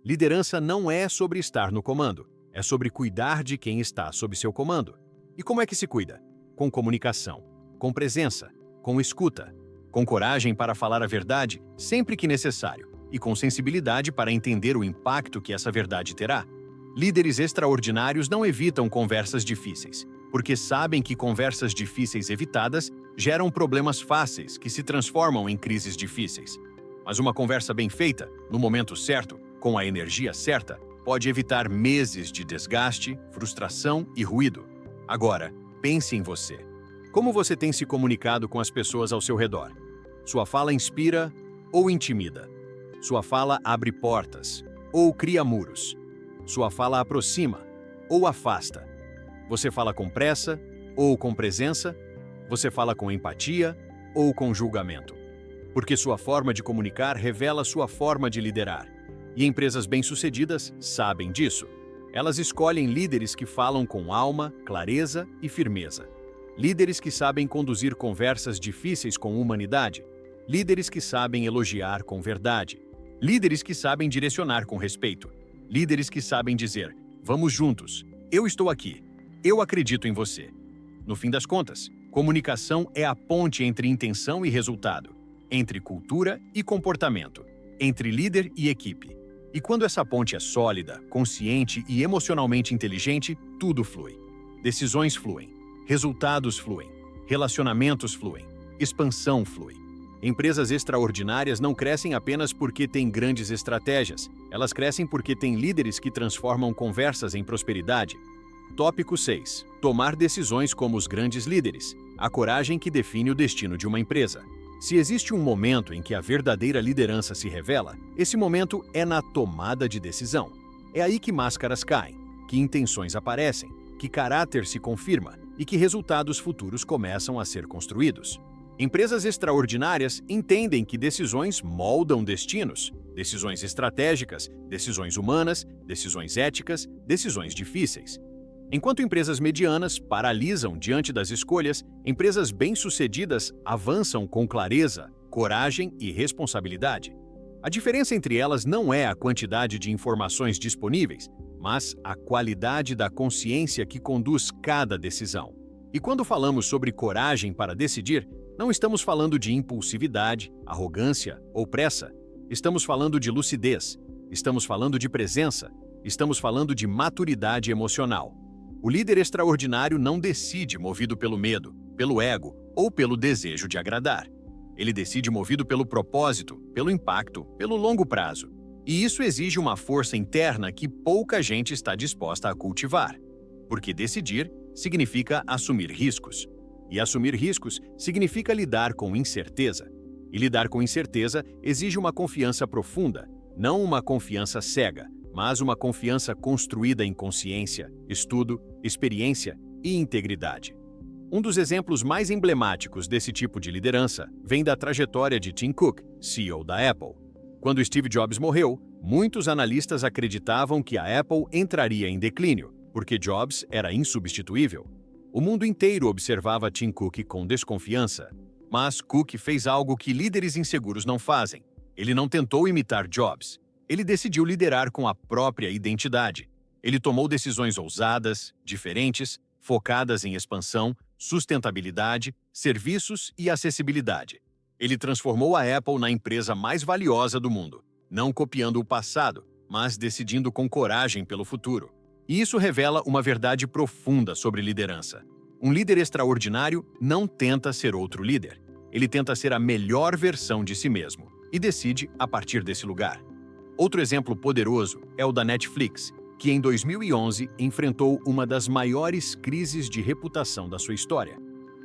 Liderança não é sobre estar no comando, é sobre cuidar de quem está sob seu comando. E como é que se cuida? Com comunicação, com presença, com escuta, com coragem para falar a verdade sempre que necessário e com sensibilidade para entender o impacto que essa verdade terá. Líderes extraordinários não evitam conversas difíceis, porque sabem que conversas difíceis evitadas geram problemas fáceis que se transformam em crises difíceis. Mas uma conversa bem feita, no momento certo, com a energia certa, pode evitar meses de desgaste, frustração e ruído. Agora, pense em você. Como você tem se comunicado com as pessoas ao seu redor? Sua fala inspira ou intimida? Sua fala abre portas ou cria muros? Sua fala aproxima ou afasta? Você fala com pressa ou com presença? Você fala com empatia ou com julgamento? Porque sua forma de comunicar revela sua forma de liderar. E empresas bem-sucedidas sabem disso. Elas escolhem líderes que falam com alma, clareza e firmeza. Líderes que sabem conduzir conversas difíceis com humanidade. Líderes que sabem elogiar com verdade. Líderes que sabem direcionar com respeito. Líderes que sabem dizer: vamos juntos, eu estou aqui, eu acredito em você. No fim das contas, comunicação é a ponte entre intenção e resultado, entre cultura e comportamento, entre líder e equipe. E quando essa ponte é sólida, consciente e emocionalmente inteligente, tudo flui. Decisões fluem, resultados fluem, relacionamentos fluem, expansão flui. Empresas extraordinárias não crescem apenas porque têm grandes estratégias, elas crescem porque têm líderes que transformam conversas em prosperidade. Tópico 6. Tomar decisões como os grandes líderes. A coragem que define o destino de uma empresa. Se existe um momento em que a verdadeira liderança se revela, esse momento é na tomada de decisão. É aí que máscaras caem, que intenções aparecem, que caráter se confirma e que resultados futuros começam a ser construídos. Empresas extraordinárias entendem que decisões moldam destinos, decisões estratégicas, decisões humanas, decisões éticas, decisões difíceis. Enquanto empresas medianas paralisam diante das escolhas, empresas bem-sucedidas avançam com clareza, coragem e responsabilidade. A diferença entre elas não é a quantidade de informações disponíveis, mas a qualidade da consciência que conduz cada decisão. E quando falamos sobre coragem para decidir, não estamos falando de impulsividade, arrogância ou pressa. Estamos falando de lucidez, estamos falando de presença, estamos falando de maturidade emocional. O líder extraordinário não decide movido pelo medo, pelo ego ou pelo desejo de agradar. Ele decide movido pelo propósito, pelo impacto, pelo longo prazo. E isso exige uma força interna que pouca gente está disposta a cultivar. Porque decidir significa assumir riscos. E assumir riscos significa lidar com incerteza. E lidar com incerteza exige uma confiança profunda, não uma confiança cega, mas uma confiança construída em consciência, estudo, experiência e integridade. Um dos exemplos mais emblemáticos desse tipo de liderança vem da trajetória de Tim Cook, CEO da Apple. Quando Steve Jobs morreu, muitos analistas acreditavam que a Apple entraria em declínio, porque Jobs era insubstituível. O mundo inteiro observava Tim Cook com desconfiança. Mas Cook fez algo que líderes inseguros não fazem. Ele não tentou imitar Jobs. Ele decidiu liderar com a própria identidade. Ele tomou decisões ousadas, diferentes, focadas em expansão, sustentabilidade, serviços e acessibilidade. Ele transformou a Apple na empresa mais valiosa do mundo, não copiando o passado, mas decidindo com coragem pelo futuro. E isso revela uma verdade profunda sobre liderança. Um líder extraordinário não tenta ser outro líder. Ele tenta ser a melhor versão de si mesmo e decide a partir desse lugar. Outro exemplo poderoso é o da Netflix, que em 2011 enfrentou uma das maiores crises de reputação da sua história.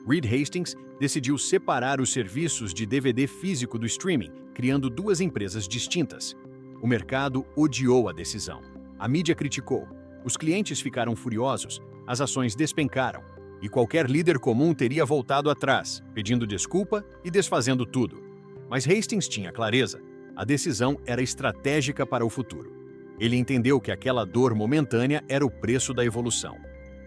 Reed Hastings decidiu separar os serviços de DVD físico do streaming, criando duas empresas distintas. O mercado odiou a decisão. A mídia criticou. Os clientes ficaram furiosos, as ações despencaram, e qualquer líder comum teria voltado atrás, pedindo desculpa e desfazendo tudo. Mas Hastings tinha clareza. A decisão era estratégica para o futuro. Ele entendeu que aquela dor momentânea era o preço da evolução.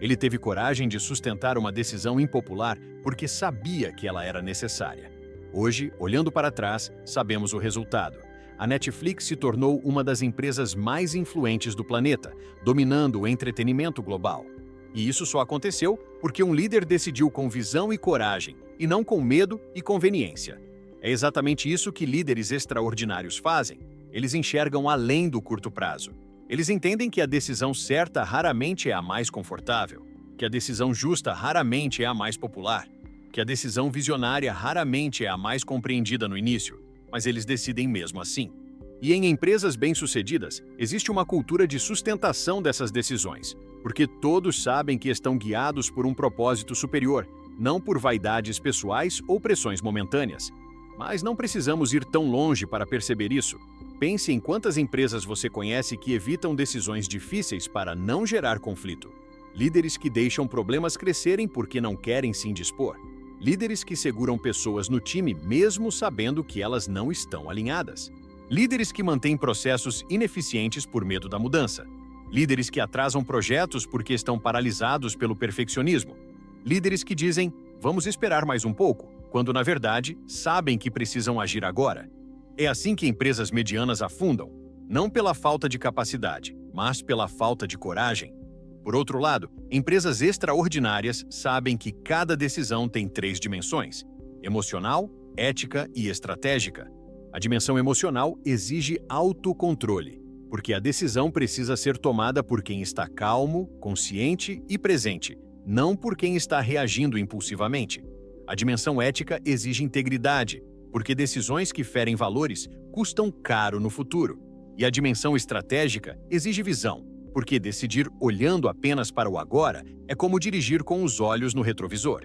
Ele teve coragem de sustentar uma decisão impopular porque sabia que ela era necessária. Hoje, olhando para trás, sabemos o resultado. A Netflix se tornou uma das empresas mais influentes do planeta, dominando o entretenimento global. E isso só aconteceu porque um líder decidiu com visão e coragem, e não com medo e conveniência. É exatamente isso que líderes extraordinários fazem. Eles enxergam além do curto prazo. Eles entendem que a decisão certa raramente é a mais confortável, que a decisão justa raramente é a mais popular, que a decisão visionária raramente é a mais compreendida no início, mas eles decidem mesmo assim. E em empresas bem-sucedidas, existe uma cultura de sustentação dessas decisões, porque todos sabem que estão guiados por um propósito superior, não por vaidades pessoais ou pressões momentâneas. Mas não precisamos ir tão longe para perceber isso. Pense em quantas empresas você conhece que evitam decisões difíceis para não gerar conflito. Líderes que deixam problemas crescerem porque não querem se indispor. Líderes que seguram pessoas no time mesmo sabendo que elas não estão alinhadas. Líderes que mantêm processos ineficientes por medo da mudança. Líderes que atrasam projetos porque estão paralisados pelo perfeccionismo. Líderes que dizem, vamos esperar mais um pouco, quando na verdade sabem que precisam agir agora. É assim que empresas medianas afundam, não pela falta de capacidade, mas pela falta de coragem. Por outro lado, empresas extraordinárias sabem que cada decisão tem 3 dimensões: emocional, ética e estratégica. A dimensão emocional exige autocontrole, porque a decisão precisa ser tomada por quem está calmo, consciente e presente, não por quem está reagindo impulsivamente. A dimensão ética exige integridade, porque decisões que ferem valores custam caro no futuro. E a dimensão estratégica exige visão, porque decidir olhando apenas para o agora é como dirigir com os olhos no retrovisor.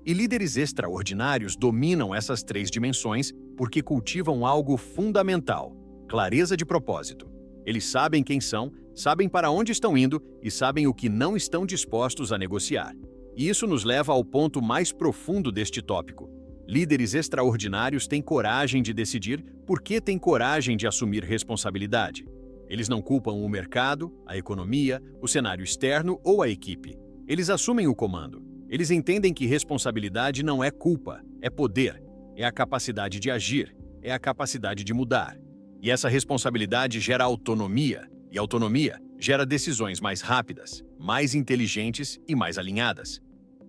E líderes extraordinários dominam essas 3 dimensões porque cultivam algo fundamental: clareza de propósito. Eles sabem quem são, sabem para onde estão indo e sabem o que não estão dispostos a negociar. E isso nos leva ao ponto mais profundo deste tópico. Líderes extraordinários têm coragem de decidir porque têm coragem de assumir responsabilidade. Eles não culpam o mercado, a economia, o cenário externo ou a equipe. Eles assumem o comando. Eles entendem que responsabilidade não é culpa, é poder, é a capacidade de agir, é a capacidade de mudar. E essa responsabilidade gera autonomia, e autonomia gera decisões mais rápidas, mais inteligentes e mais alinhadas.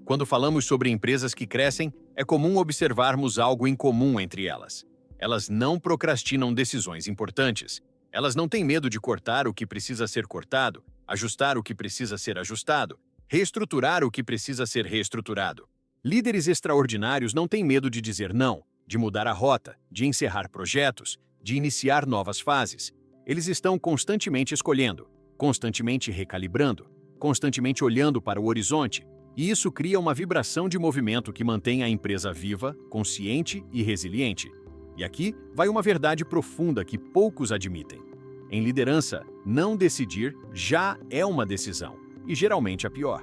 Quando falamos sobre empresas que crescem, é comum observarmos algo em comum entre elas. Elas não procrastinam decisões importantes. Elas não têm medo de cortar o que precisa ser cortado, ajustar o que precisa ser ajustado, reestruturar o que precisa ser reestruturado. Líderes extraordinários não têm medo de dizer não, de mudar a rota, de encerrar projetos, de iniciar novas fases. Eles estão constantemente escolhendo, constantemente recalibrando, constantemente olhando para o horizonte, e isso cria uma vibração de movimento que mantém a empresa viva, consciente e resiliente. E aqui vai uma verdade profunda que poucos admitem. Em liderança, não decidir já é uma decisão, e geralmente a pior.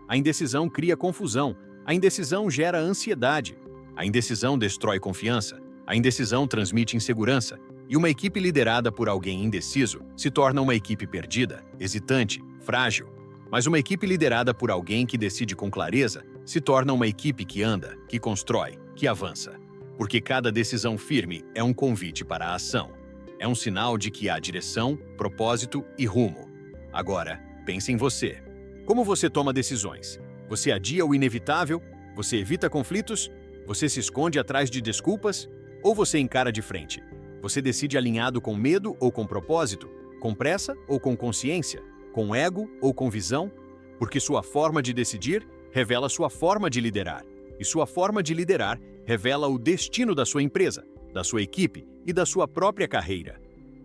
A indecisão cria confusão, a indecisão gera ansiedade, a indecisão destrói confiança, a indecisão transmite insegurança, e uma equipe liderada por alguém indeciso se torna uma equipe perdida, hesitante, frágil. Mas uma equipe liderada por alguém que decide com clareza se torna uma equipe que anda, que constrói, que avança. Porque cada decisão firme é um convite para a ação. É um sinal de que há direção, propósito e rumo. Agora, pense em você. Como você toma decisões? Você adia o inevitável? Você evita conflitos? Você se esconde atrás de desculpas? Ou você encara de frente? Você decide alinhado com medo ou com propósito? Com pressa ou com consciência? Com ego ou com visão? Porque sua forma de decidir revela sua forma de liderar. E sua forma de liderar revela o destino da sua empresa, da sua equipe e da sua própria carreira.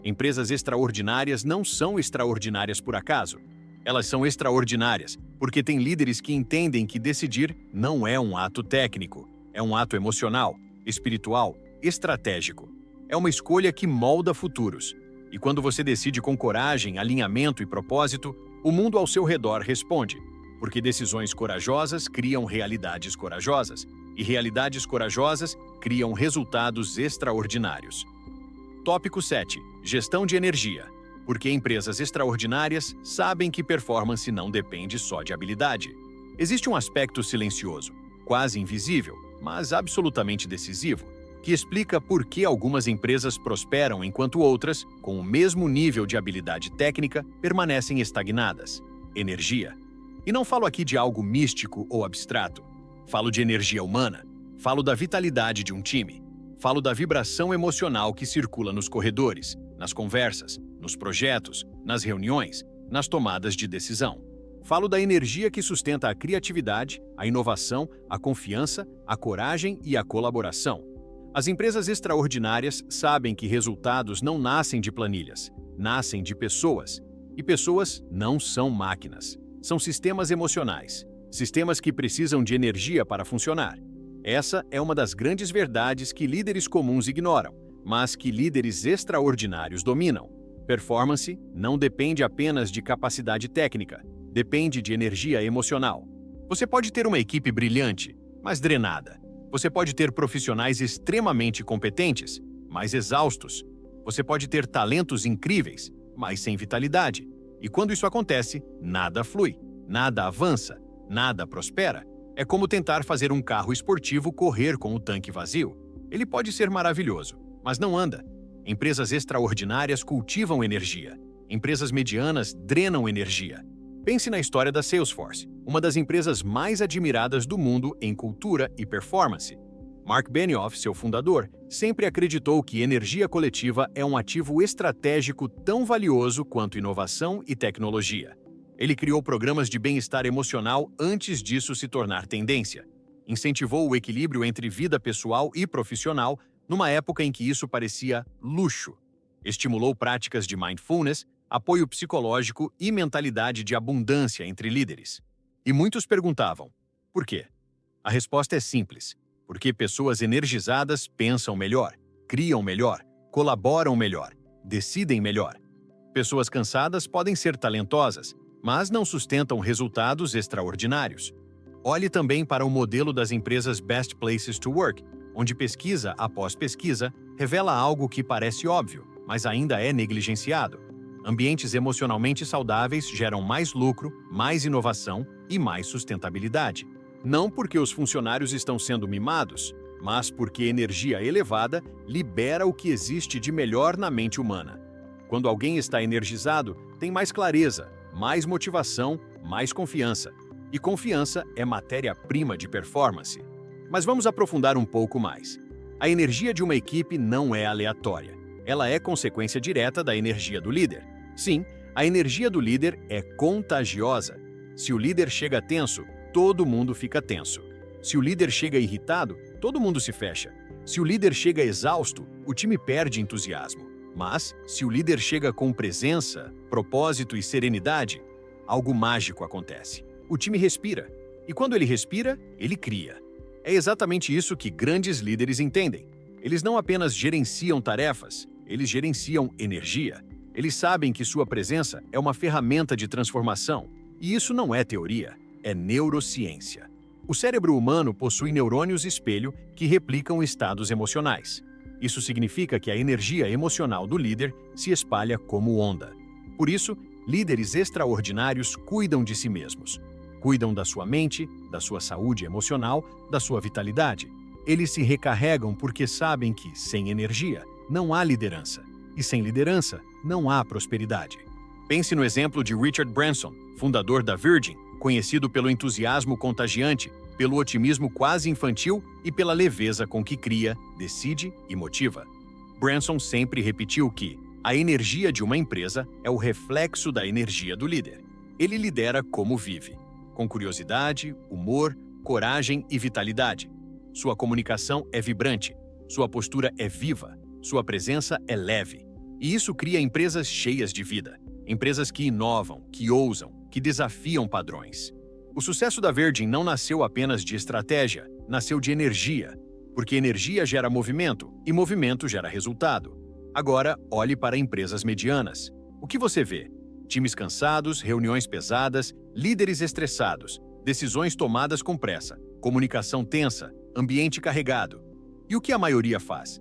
Empresas extraordinárias não são extraordinárias por acaso. Elas são extraordinárias porque têm líderes que entendem que decidir não é um ato técnico, é um ato emocional, espiritual, estratégico. É uma escolha que molda futuros. E quando você decide com coragem, alinhamento e propósito, o mundo ao seu redor responde. Porque decisões corajosas criam realidades corajosas, e realidades corajosas criam resultados extraordinários. Tópico 7. Gestão de energia. Porque empresas extraordinárias sabem que performance não depende só de habilidade. Existe um aspecto silencioso, quase invisível, mas absolutamente decisivo, que explica por que algumas empresas prosperam enquanto outras, com o mesmo nível de habilidade técnica, permanecem estagnadas. Energia. E não falo aqui de algo místico ou abstrato. Falo de energia humana. Falo da vitalidade de um time. Falo da vibração emocional que circula nos corredores, nas conversas, nos projetos, nas reuniões, nas tomadas de decisão. Falo da energia que sustenta a criatividade, a inovação, a confiança, a coragem e a colaboração. As empresas extraordinárias sabem que resultados não nascem de planilhas, nascem de pessoas. E pessoas não são máquinas. São sistemas emocionais, sistemas que precisam de energia para funcionar. Essa é uma das grandes verdades que líderes comuns ignoram, mas que líderes extraordinários dominam. Performance não depende apenas de capacidade técnica, depende de energia emocional. Você pode ter uma equipe brilhante, mas drenada. Você pode ter profissionais extremamente competentes, mas exaustos. Você pode ter talentos incríveis, mas sem vitalidade. E quando isso acontece, nada flui, nada avança, nada prospera. É como tentar fazer um carro esportivo correr com o tanque vazio. Ele pode ser maravilhoso, mas não anda. Empresas extraordinárias cultivam energia. Empresas medianas drenam energia. Pense na história da Salesforce, uma das empresas mais admiradas do mundo em cultura e performance. Mark Benioff, seu fundador, sempre acreditou que energia coletiva é um ativo estratégico tão valioso quanto inovação e tecnologia. Ele criou programas de bem-estar emocional antes disso se tornar tendência. Incentivou o equilíbrio entre vida pessoal e profissional numa época em que isso parecia luxo. Estimulou práticas de mindfulness, apoio psicológico e mentalidade de abundância entre líderes. E muitos perguntavam, por quê? A resposta é simples. Porque pessoas energizadas pensam melhor, criam melhor, colaboram melhor, decidem melhor. Pessoas cansadas podem ser talentosas, mas não sustentam resultados extraordinários. Olhe também para o modelo das empresas Best Places to Work, onde pesquisa após pesquisa revela algo que parece óbvio, mas ainda é negligenciado. Ambientes emocionalmente saudáveis geram mais lucro, mais inovação e mais sustentabilidade. Não porque os funcionários estão sendo mimados, mas porque energia elevada libera o que existe de melhor na mente humana. Quando alguém está energizado, tem mais clareza, mais motivação, mais confiança. E confiança é matéria-prima de performance. Mas vamos aprofundar um pouco mais. A energia de uma equipe não é aleatória. Ela é consequência direta da energia do líder. Sim, a energia do líder é contagiosa. Se o líder chega tenso, todo mundo fica tenso. Se o líder chega irritado, todo mundo se fecha. Se o líder chega exausto, o time perde entusiasmo. Mas, se o líder chega com presença, propósito e serenidade, algo mágico acontece. O time respira. E quando ele respira, ele cria. É exatamente isso que grandes líderes entendem. Eles não apenas gerenciam tarefas, eles gerenciam energia. Eles sabem que sua presença é uma ferramenta de transformação. E isso não é teoria, é neurociência. O cérebro humano possui neurônios espelho que replicam estados emocionais. Isso significa que a energia emocional do líder se espalha como onda. Por isso, líderes extraordinários cuidam de si mesmos. Cuidam da sua mente, da sua saúde emocional, da sua vitalidade. Eles se recarregam porque sabem que, sem energia, não há liderança. E sem liderança, não há prosperidade. Pense no exemplo de Richard Branson, fundador da Virgin, conhecido pelo entusiasmo contagiante, pelo otimismo quase infantil e pela leveza com que cria, decide e motiva. Branson sempre repetiu que, A energia de uma empresa é o reflexo da energia do líder. Ele lidera como vive, com curiosidade, humor, coragem e vitalidade. Sua comunicação é vibrante, sua postura é viva, sua presença é leve. E isso cria empresas cheias de vida, empresas que inovam, que ousam, que desafiam padrões. O sucesso da Virgin não nasceu apenas de estratégia, nasceu de energia, porque energia gera movimento e movimento gera resultado. Agora, olhe para empresas medianas. O que você vê? Times cansados, reuniões pesadas, líderes estressados, decisões tomadas com pressa, comunicação tensa, ambiente carregado. E o que a maioria faz?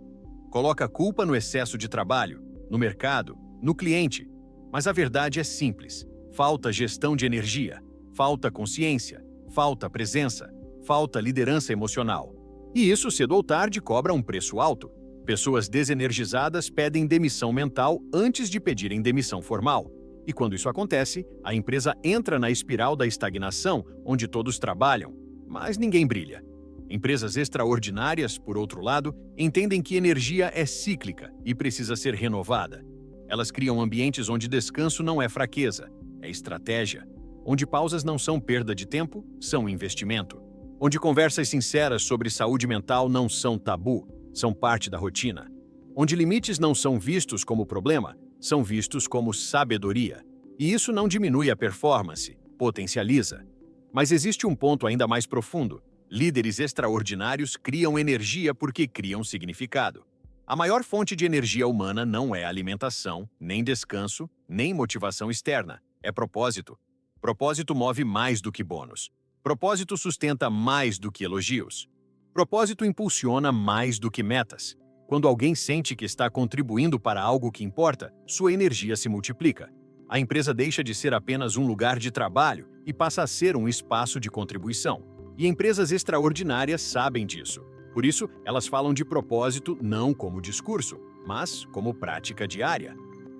Coloca a culpa no excesso de trabalho, no mercado, no cliente. Mas a verdade é simples. Falta gestão de energia, falta consciência, falta presença, falta liderança emocional. E isso, cedo ou tarde, cobra um preço alto. Pessoas desenergizadas pedem demissão mental antes de pedirem demissão formal. E quando isso acontece, a empresa entra na espiral da estagnação, onde todos trabalham, mas ninguém brilha. Empresas extraordinárias, por outro lado, entendem que energia é cíclica e precisa ser renovada. Elas criam ambientes onde descanso não é fraqueza, é estratégia. Onde pausas não são perda de tempo, são investimento. Onde conversas sinceras sobre saúde mental não são tabu, são parte da rotina. Onde limites não são vistos como problema, são vistos como sabedoria. E isso não diminui a performance, potencializa. Mas existe um ponto ainda mais profundo. Líderes extraordinários criam energia porque criam significado. A maior fonte de energia humana não é alimentação, nem descanso, nem motivação externa. É propósito. Propósito move mais do que bônus. Propósito sustenta mais do que elogios. Propósito impulsiona mais do que metas. Quando alguém sente que está contribuindo para algo que importa, sua energia se multiplica. A empresa deixa de ser apenas um lugar de trabalho e passa a ser um espaço de contribuição. E empresas extraordinárias sabem disso. Por isso, elas falam de propósito não como discurso, mas como prática diária.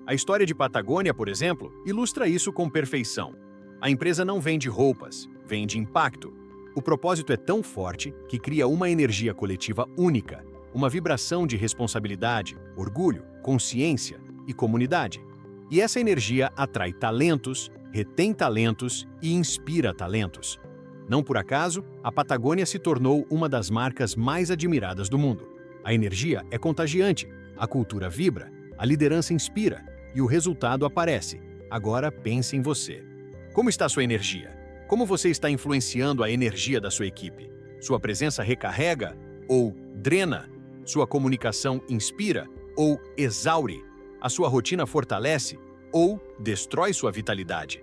A história de Patagônia, por exemplo, ilustra isso com perfeição. A empresa não vende roupas, vende impacto. O propósito é tão forte que cria uma energia coletiva única, uma vibração de responsabilidade, orgulho, consciência e comunidade. E essa energia atrai talentos, retém talentos e inspira talentos. Não por acaso, a Patagônia se tornou uma das marcas mais admiradas do mundo. A energia é contagiante, a cultura vibra, a liderança inspira e o resultado aparece. Agora pense em você. Como está sua energia? Como você está influenciando a energia da sua equipe? Sua presença recarrega ou drena? Sua comunicação inspira ou exaure? A sua rotina fortalece ou destrói sua vitalidade?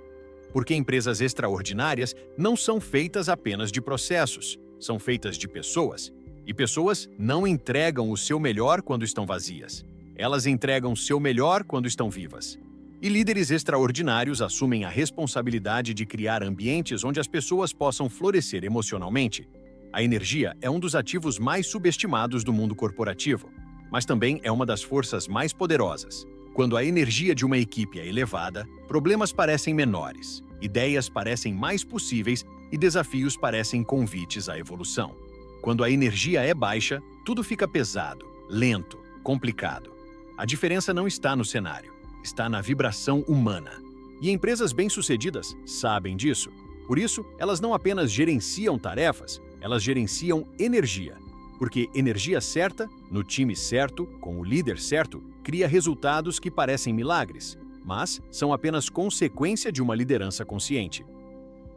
Porque empresas extraordinárias não são feitas apenas de processos, são feitas de pessoas. E pessoas não entregam o seu melhor quando estão vazias. Elas entregam o seu melhor quando estão vivas. E líderes extraordinários assumem a responsabilidade de criar ambientes onde as pessoas possam florescer emocionalmente. A energia é um dos ativos mais subestimados do mundo corporativo, mas também é uma das forças mais poderosas. Quando a energia de uma equipe é elevada, problemas parecem menores, ideias parecem mais possíveis e desafios parecem convites à evolução. Quando a energia é baixa, tudo fica pesado, lento, complicado. A diferença não está no cenário, está na vibração humana. E empresas bem-sucedidas sabem disso. Por isso, elas não apenas gerenciam tarefas, elas gerenciam energia. Porque energia certa, no time certo, com o líder certo, cria resultados que parecem milagres, mas são apenas consequência de uma liderança consciente.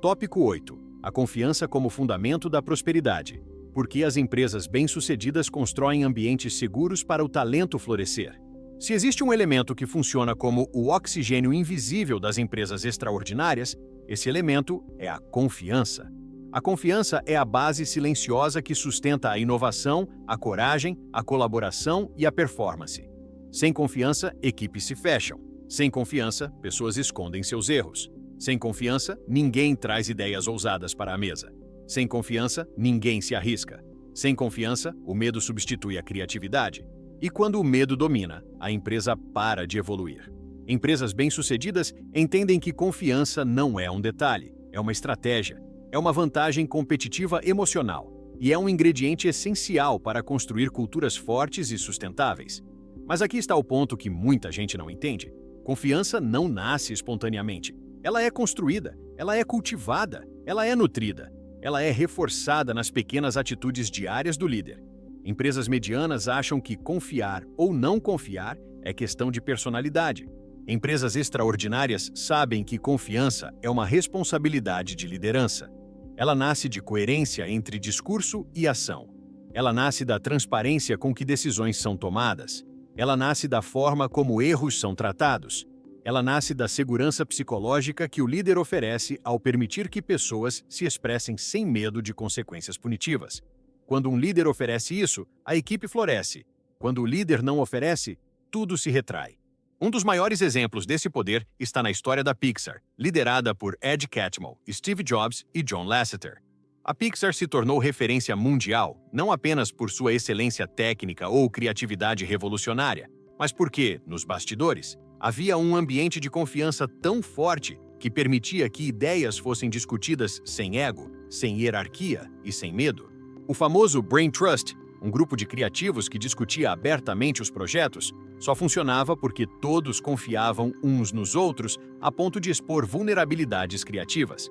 Tópico 8. A confiança como fundamento da prosperidade. Por que as empresas bem-sucedidas constroem ambientes seguros para o talento florescer? Se existe um elemento que funciona como o oxigênio invisível das empresas extraordinárias, esse elemento é a confiança. A confiança é a base silenciosa que sustenta a inovação, a coragem, a colaboração e a performance. Sem confiança, equipes se fecham. Sem confiança, pessoas escondem seus erros. Sem confiança, ninguém traz ideias ousadas para a mesa. Sem confiança, ninguém se arrisca. Sem confiança, o medo substitui a criatividade. E quando o medo domina, a empresa para de evoluir. Empresas bem-sucedidas entendem que confiança não é um detalhe, é uma estratégia, é uma vantagem competitiva emocional e é um ingrediente essencial para construir culturas fortes e sustentáveis. Mas aqui está o ponto que muita gente não entende. Confiança não nasce espontaneamente. Ela é construída, ela é cultivada, ela é nutrida, ela é reforçada nas pequenas atitudes diárias do líder. Empresas medianas acham que confiar ou não confiar é questão de personalidade. Empresas extraordinárias sabem que confiança é uma responsabilidade de liderança. Ela nasce de coerência entre discurso e ação. Ela nasce da transparência com que decisões são tomadas. Ela nasce da forma como erros são tratados. Ela nasce da segurança psicológica que o líder oferece ao permitir que pessoas se expressem sem medo de consequências punitivas. Quando um líder oferece isso, a equipe floresce. Quando o líder não oferece, tudo se retrai. Um dos maiores exemplos desse poder está na história da Pixar, liderada por Ed Catmull, Steve Jobs e John Lasseter. A Pixar se tornou referência mundial, não apenas por sua excelência técnica ou criatividade revolucionária, mas porque, nos bastidores, havia um ambiente de confiança tão forte que permitia que ideias fossem discutidas sem ego, sem hierarquia e sem medo. O famoso Brain Trust, um grupo de criativos que discutia abertamente os projetos, só funcionava porque todos confiavam uns nos outros a ponto de expor vulnerabilidades criativas.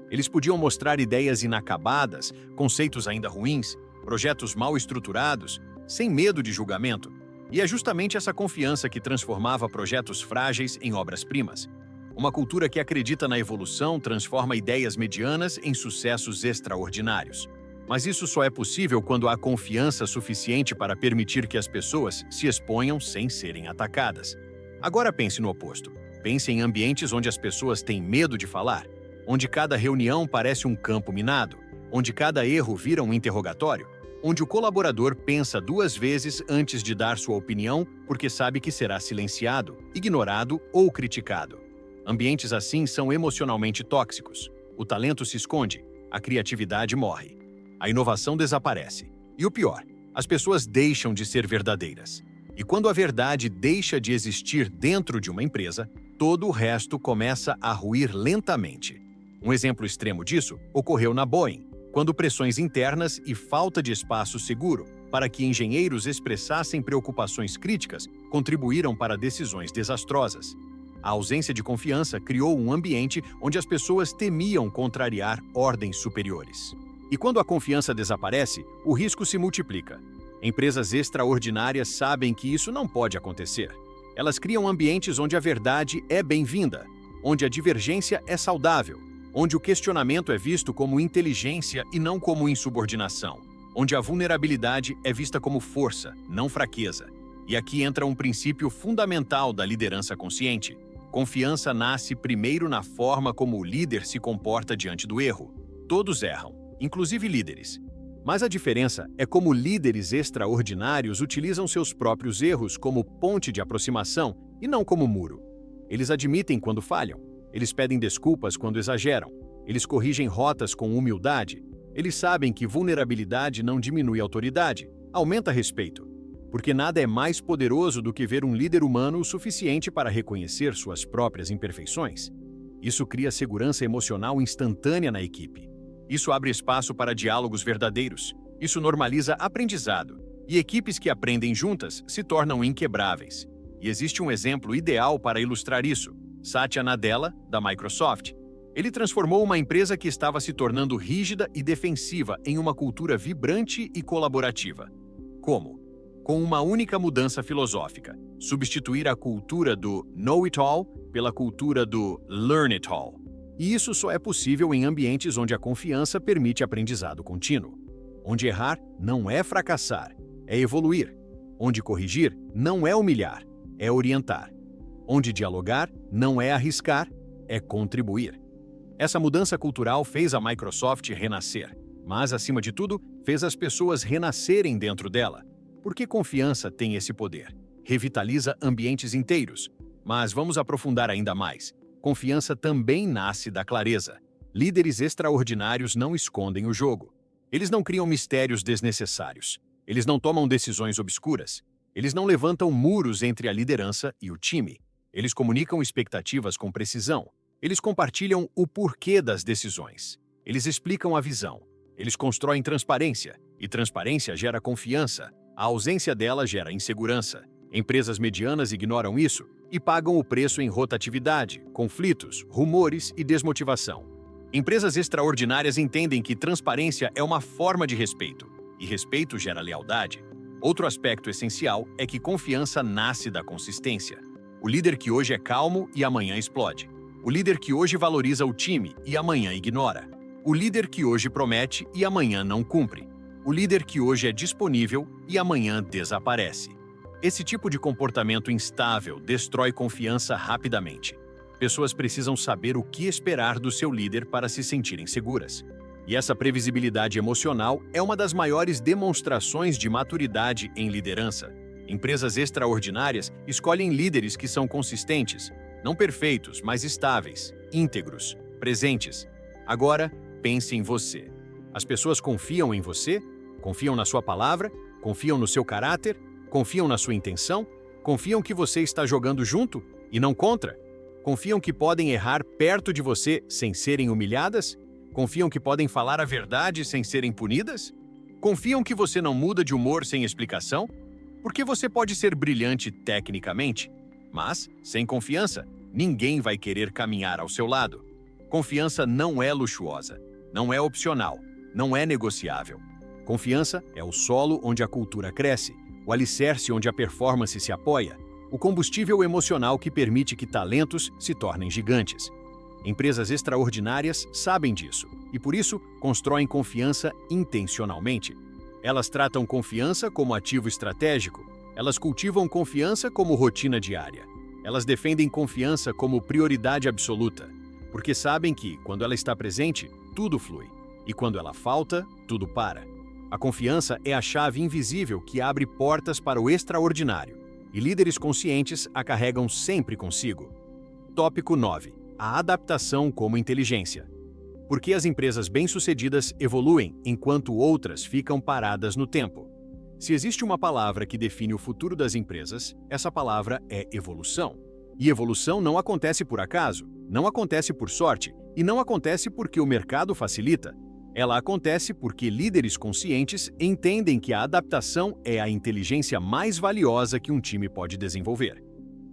Eles podiam mostrar ideias inacabadas, conceitos ainda ruins, projetos mal estruturados, sem medo de julgamento. E é justamente essa confiança que transformava projetos frágeis em obras-primas. Uma cultura que acredita na evolução transforma ideias medianas em sucessos extraordinários. Mas isso só é possível quando há confiança suficiente para permitir que as pessoas se exponham sem serem atacadas. Agora pense no oposto. Pense em ambientes onde as pessoas têm medo de falar, onde cada reunião parece um campo minado, onde cada erro vira um interrogatório, onde o colaborador pensa 2 vezes antes de dar sua opinião porque sabe que será silenciado, ignorado ou criticado. Ambientes assim são emocionalmente tóxicos. O talento se esconde, a criatividade morre, a inovação desaparece. E o pior, as pessoas deixam de ser verdadeiras. E quando a verdade deixa de existir dentro de uma empresa, todo o resto começa a ruir lentamente. Um exemplo extremo disso ocorreu na Boeing, quando pressões internas e falta de espaço seguro para que engenheiros expressassem preocupações críticas contribuíram para decisões desastrosas. A ausência de confiança criou um ambiente onde as pessoas temiam contrariar ordens superiores. E quando a confiança desaparece, o risco se multiplica. Empresas extraordinárias sabem que isso não pode acontecer. Elas criam ambientes onde a verdade é bem-vinda, onde a divergência é saudável, onde o questionamento é visto como inteligência e não como insubordinação, onde a vulnerabilidade é vista como força, não fraqueza. E aqui entra um princípio fundamental da liderança consciente. Confiança nasce primeiro na forma como o líder se comporta diante do erro. Todos erram, inclusive líderes. Mas a diferença é como líderes extraordinários utilizam seus próprios erros como ponte de aproximação e não como muro. Eles admitem quando falham. Eles pedem desculpas quando exageram. Eles corrigem rotas com humildade. Eles sabem que vulnerabilidade não diminui autoridade, aumenta respeito. Porque nada é mais poderoso do que ver um líder humano o suficiente para reconhecer suas próprias imperfeições. Isso cria segurança emocional instantânea na equipe. Isso abre espaço para diálogos verdadeiros. Isso normaliza aprendizado. E equipes que aprendem juntas se tornam inquebráveis. E existe um exemplo ideal para ilustrar isso. Satya Nadella, da Microsoft. Ele transformou uma empresa que estava se tornando rígida e defensiva em uma cultura vibrante e colaborativa. Como? Com uma única mudança filosófica: substituir a cultura do know-it-all pela cultura do learn-it-all. E isso só é possível em ambientes onde a confiança permite aprendizado contínuo. Onde errar não é fracassar, é evoluir. Onde corrigir não é humilhar, é orientar. Onde dialogar não é arriscar, é contribuir. Essa mudança cultural fez a Microsoft renascer, mas, acima de tudo, fez as pessoas renascerem dentro dela. Porque confiança tem esse poder. Revitaliza ambientes inteiros. Mas vamos aprofundar ainda mais. Confiança também nasce da clareza. Líderes extraordinários não escondem o jogo. Eles não criam mistérios desnecessários. Eles não tomam decisões obscuras. Eles não levantam muros entre a liderança e o time. Eles comunicam expectativas com precisão. Eles compartilham o porquê das decisões. Eles explicam a visão. Eles constroem transparência. E transparência gera confiança. A ausência dela gera insegurança. Empresas medianas ignoram isso e pagam o preço em rotatividade, conflitos, rumores e desmotivação. Empresas extraordinárias entendem que transparência é uma forma de respeito, e respeito gera lealdade. Outro aspecto essencial é que confiança nasce da consistência. O líder que hoje é calmo e amanhã explode. O líder que hoje valoriza o time e amanhã ignora. O líder que hoje promete e amanhã não cumpre. O líder que hoje é disponível e amanhã desaparece. Esse tipo de comportamento instável destrói confiança rapidamente. Pessoas precisam saber o que esperar do seu líder para se sentirem seguras. E essa previsibilidade emocional é uma das maiores demonstrações de maturidade em liderança. Empresas extraordinárias escolhem líderes que são consistentes, não perfeitos, mas estáveis, íntegros, presentes. Agora, pense em você. As pessoas confiam em você? Confiam na sua palavra? Confiam no seu caráter? Confiam na sua intenção? Confiam que você está jogando junto e não contra? Confiam que podem errar perto de você sem serem humilhadas? Confiam que podem falar a verdade sem serem punidas? Confiam que você não muda de humor sem explicação? Porque você pode ser brilhante tecnicamente, mas, sem confiança, ninguém vai querer caminhar ao seu lado. Confiança não é luxuosa, não é opcional, não é negociável. Confiança é o solo onde a cultura cresce, o alicerce onde a performance se apoia, o combustível emocional que permite que talentos se tornem gigantes. Empresas extraordinárias sabem disso e, por isso, constroem confiança intencionalmente. Elas tratam confiança como ativo estratégico, elas cultivam confiança como rotina diária. Elas defendem confiança como prioridade absoluta, porque sabem que, quando ela está presente, tudo flui, e quando ela falta, tudo para. A confiança é a chave invisível que abre portas para o extraordinário, e líderes conscientes a carregam sempre consigo. Tópico 9. A adaptação como inteligência. Por que as empresas bem-sucedidas evoluem enquanto outras ficam paradas no tempo? Se existe uma palavra que define o futuro das empresas, essa palavra é evolução. E evolução não acontece por acaso, não acontece por sorte e não acontece porque o mercado facilita. Ela acontece porque líderes conscientes entendem que a adaptação é a inteligência mais valiosa que um time pode desenvolver.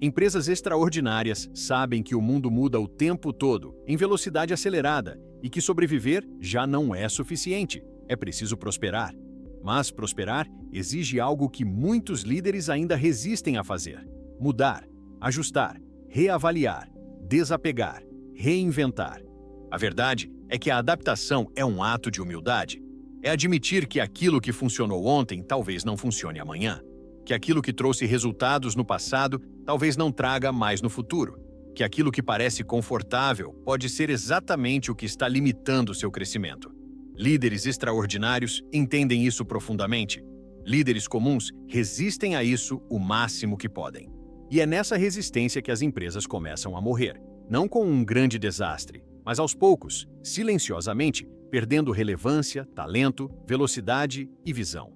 Empresas extraordinárias sabem que o mundo muda o tempo todo, em velocidade acelerada, e que sobreviver já não é suficiente. É preciso prosperar. Mas prosperar exige algo que muitos líderes ainda resistem a fazer: mudar, ajustar, reavaliar, desapegar, reinventar. A verdade é que a adaptação é um ato de humildade. É admitir que aquilo que funcionou ontem talvez não funcione amanhã. Que aquilo que trouxe resultados no passado talvez não traga mais no futuro. Que aquilo que parece confortável pode ser exatamente o que está limitando seu crescimento. Líderes extraordinários entendem isso profundamente. Líderes comuns resistem a isso o máximo que podem. E é nessa resistência que as empresas começam a morrer. Não com um grande desastre, mas aos poucos, silenciosamente, perdendo relevância, talento, velocidade e visão.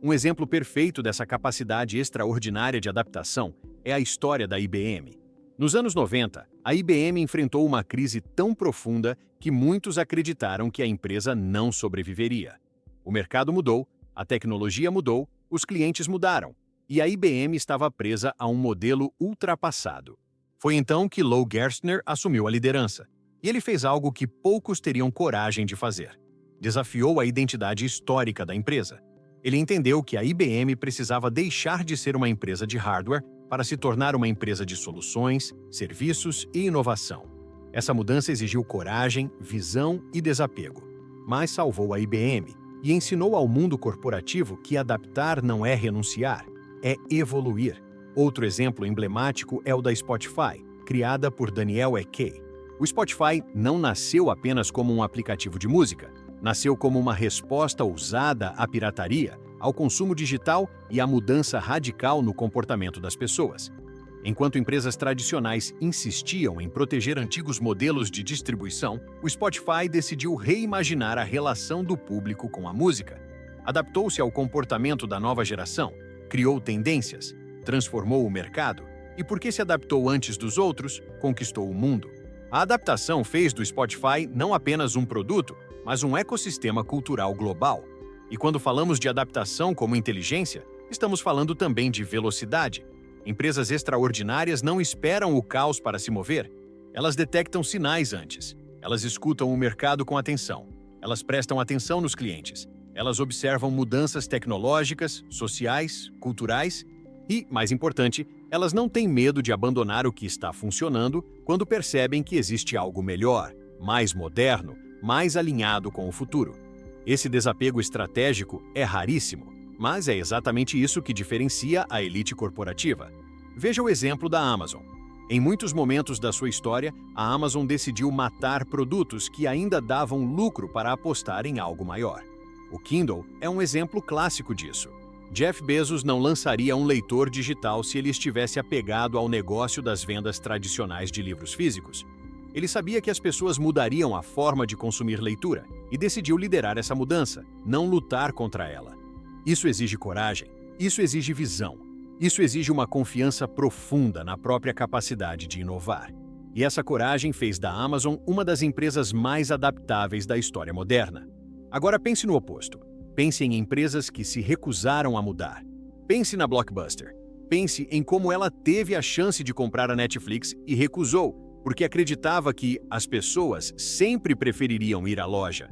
Um exemplo perfeito dessa capacidade extraordinária de adaptação é a história da IBM. Nos anos 90, a IBM enfrentou uma crise tão profunda que muitos acreditaram que a empresa não sobreviveria. O mercado mudou, a tecnologia mudou, os clientes mudaram, e a IBM estava presa a um modelo ultrapassado. Foi então que Lou Gerstner assumiu a liderança, e ele fez algo que poucos teriam coragem de fazer. Desafiou a identidade histórica da empresa. Ele entendeu que a IBM precisava deixar de ser uma empresa de hardware para se tornar uma empresa de soluções, serviços e inovação. Essa mudança exigiu coragem, visão e desapego, mas salvou a IBM e ensinou ao mundo corporativo que adaptar não é renunciar, é evoluir. Outro exemplo emblemático é o da Spotify, criada por Daniel Ek. O Spotify não nasceu apenas como um aplicativo de música, nasceu como uma resposta ousada à pirataria, ao consumo digital e à mudança radical no comportamento das pessoas. Enquanto empresas tradicionais insistiam em proteger antigos modelos de distribuição, o Spotify decidiu reimaginar a relação do público com a música. Adaptou-se ao comportamento da nova geração, criou tendências, transformou o mercado e, porque se adaptou antes dos outros, conquistou o mundo. A adaptação fez do Spotify não apenas um produto, mas um ecossistema cultural global. E quando falamos de adaptação como inteligência, estamos falando também de velocidade. Empresas extraordinárias não esperam o caos para se mover. Elas detectam sinais antes. Elas escutam o mercado com atenção. Elas prestam atenção nos clientes. Elas observam mudanças tecnológicas, sociais, culturais e, mais importante, elas não têm medo de abandonar o que está funcionando quando percebem que existe algo melhor, mais moderno, mais alinhado com o futuro. Esse desapego estratégico é raríssimo, mas é exatamente isso que diferencia a elite corporativa. Veja o exemplo da Amazon. Em muitos momentos da sua história, a Amazon decidiu matar produtos que ainda davam lucro para apostar em algo maior. O Kindle é um exemplo clássico disso. Jeff Bezos não lançaria um leitor digital se ele estivesse apegado ao negócio das vendas tradicionais de livros físicos. Ele sabia que as pessoas mudariam a forma de consumir leitura e decidiu liderar essa mudança, não lutar contra ela. Isso exige coragem, isso exige visão, isso exige uma confiança profunda na própria capacidade de inovar. E essa coragem fez da Amazon uma das empresas mais adaptáveis da história moderna. Agora pense no oposto. Pense em empresas que se recusaram a mudar. Pense na Blockbuster. Pense em como ela teve a chance de comprar a Netflix e recusou, porque acreditava que as pessoas sempre prefeririam ir à loja.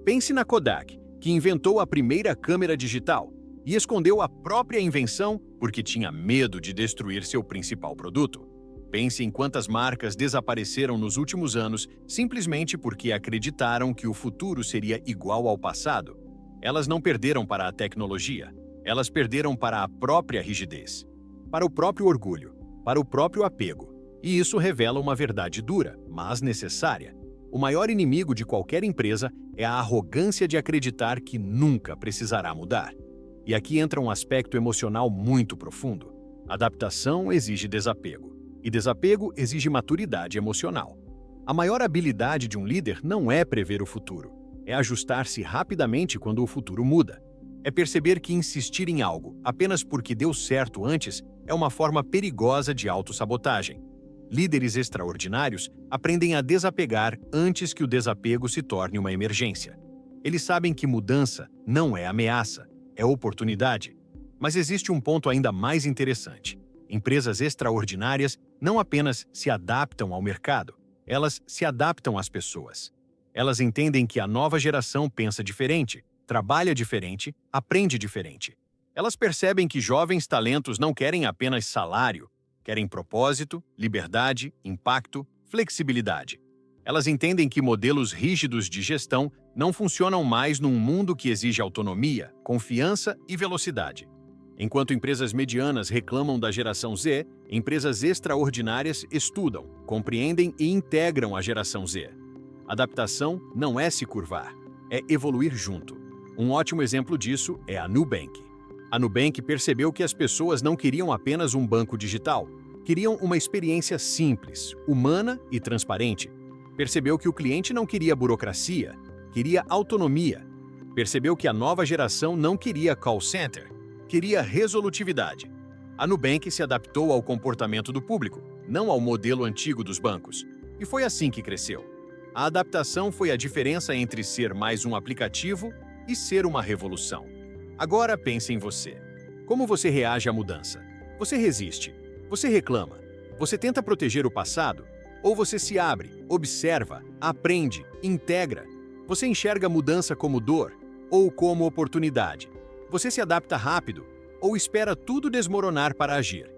Pense na Kodak, que inventou a primeira câmera digital e escondeu a própria invenção porque tinha medo de destruir seu principal produto. Pense em quantas marcas desapareceram nos últimos anos simplesmente porque acreditaram que o futuro seria igual ao passado. Elas não perderam para a tecnologia, elas perderam para a própria rigidez, para o próprio orgulho, para o próprio apego. E isso revela uma verdade dura, mas necessária. O maior inimigo de qualquer empresa é a arrogância de acreditar que nunca precisará mudar. E aqui entra um aspecto emocional muito profundo. Adaptação exige desapego, e desapego exige maturidade emocional. A maior habilidade de um líder não é prever o futuro, é ajustar-se rapidamente quando o futuro muda. É perceber que insistir em algo apenas porque deu certo antes é uma forma perigosa de autossabotagem. Líderes extraordinários aprendem a desapegar antes que o desapego se torne uma emergência. Eles sabem que mudança não é ameaça, é oportunidade. Mas existe um ponto ainda mais interessante. Empresas extraordinárias não apenas se adaptam ao mercado, elas se adaptam às pessoas. Elas entendem que a nova geração pensa diferente, trabalha diferente, aprende diferente. Elas percebem que jovens talentos não querem apenas salário, querem propósito, liberdade, impacto, flexibilidade. Elas entendem que modelos rígidos de gestão não funcionam mais num mundo que exige autonomia, confiança e velocidade. Enquanto empresas medianas reclamam da geração Z, empresas extraordinárias estudam, compreendem e integram a geração Z. Adaptação não é se curvar, é evoluir junto. Um ótimo exemplo disso é a Nubank. A Nubank percebeu que as pessoas não queriam apenas um banco digital, queriam uma experiência simples, humana e transparente. Percebeu que o cliente não queria burocracia, queria autonomia. Percebeu que a nova geração não queria call center, queria resolutividade. A Nubank se adaptou ao comportamento do público, não ao modelo antigo dos bancos. E foi assim que cresceu. A adaptação foi a diferença entre ser mais um aplicativo e ser uma revolução. Agora pense em você. Como você reage à mudança? Você resiste? Você reclama? Você tenta proteger o passado? Ou você se abre, observa, aprende, integra? Você enxerga a mudança como dor ou como oportunidade? Você se adapta rápido ou espera tudo desmoronar para agir?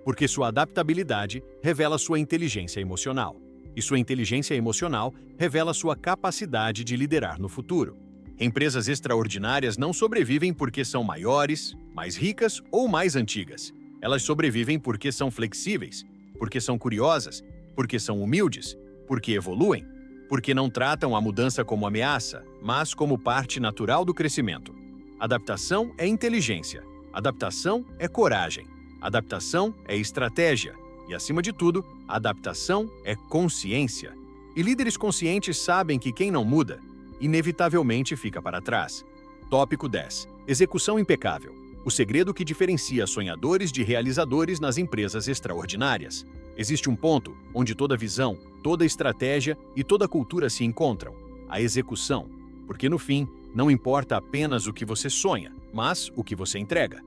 Porque sua adaptabilidade revela sua inteligência emocional. E sua inteligência emocional revela sua capacidade de liderar no futuro. Empresas extraordinárias não sobrevivem porque são maiores, mais ricas ou mais antigas. Elas sobrevivem porque são flexíveis, porque são curiosas, porque são humildes, porque evoluem, porque não tratam a mudança como ameaça, mas como parte natural do crescimento. Adaptação é inteligência, adaptação é coragem, adaptação é estratégia e, acima de tudo, adaptação é consciência. E líderes conscientes sabem que quem não muda, inevitavelmente fica para trás. Tópico 10. Execução impecável. O segredo que diferencia sonhadores de realizadores nas empresas extraordinárias. Existe um ponto onde toda visão, toda estratégia e toda cultura se encontram: a execução. Porque no fim, não importa apenas o que você sonha, mas o que você entrega.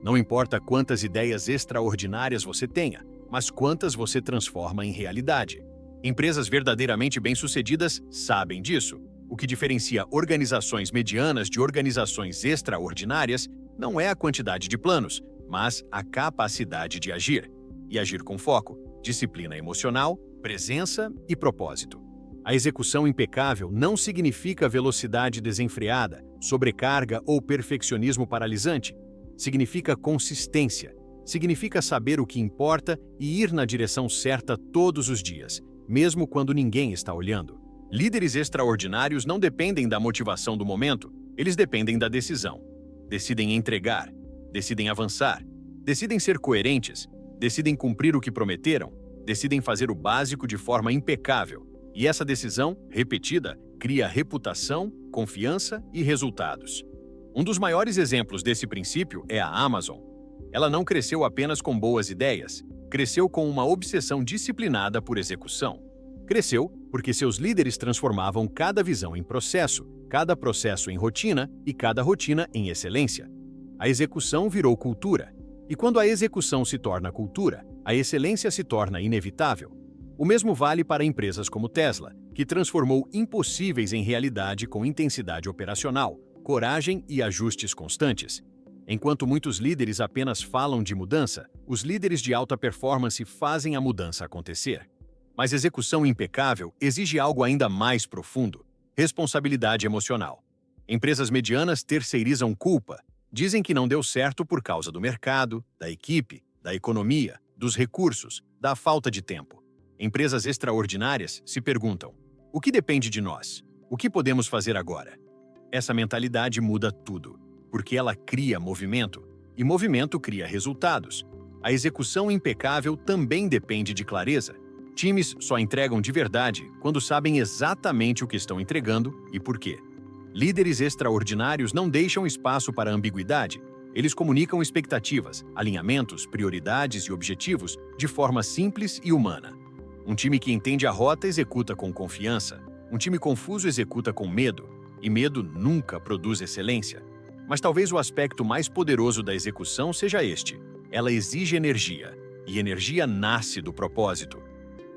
Não importa quantas ideias extraordinárias você tenha, mas quantas você transforma em realidade. Empresas verdadeiramente bem-sucedidas sabem disso. O que diferencia organizações medianas de organizações extraordinárias não é a quantidade de planos, mas a capacidade de agir. E agir com foco, disciplina emocional, presença e propósito. A execução impecável não significa velocidade desenfreada, sobrecarga ou perfeccionismo paralisante. Significa consistência. Significa saber o que importa e ir na direção certa todos os dias, mesmo quando ninguém está olhando. Líderes extraordinários não dependem da motivação do momento, eles dependem da decisão. Decidem entregar, decidem avançar, decidem ser coerentes, decidem cumprir o que prometeram, decidem fazer o básico de forma impecável. E essa decisão, repetida, cria reputação, confiança e resultados. Um dos maiores exemplos desse princípio é a Amazon. Ela não cresceu apenas com boas ideias, cresceu com uma obsessão disciplinada por execução. Cresceu porque seus líderes transformavam cada visão em processo, cada processo em rotina e cada rotina em excelência. A execução virou cultura. E quando a execução se torna cultura, a excelência se torna inevitável. O mesmo vale para empresas como Tesla, que transformou impossíveis em realidade com intensidade operacional, coragem e ajustes constantes. Enquanto muitos líderes apenas falam de mudança, os líderes de alta performance fazem a mudança acontecer. Mas execução impecável exige algo ainda mais profundo: responsabilidade emocional. Empresas medianas terceirizam culpa, dizem que não deu certo por causa do mercado, da equipe, da economia, dos recursos, da falta de tempo. Empresas extraordinárias se perguntam: o que depende de nós? O que podemos fazer agora? Essa mentalidade muda tudo, porque ela cria movimento, e movimento cria resultados. A execução impecável também depende de clareza. Times só entregam de verdade quando sabem exatamente o que estão entregando e por quê. Líderes extraordinários não deixam espaço para ambiguidade. Eles comunicam expectativas, alinhamentos, prioridades e objetivos de forma simples e humana. Um time que entende a rota executa com confiança. Um time confuso executa com medo. E medo nunca produz excelência. Mas talvez o aspecto mais poderoso da execução seja este: ela exige energia. E energia nasce do propósito.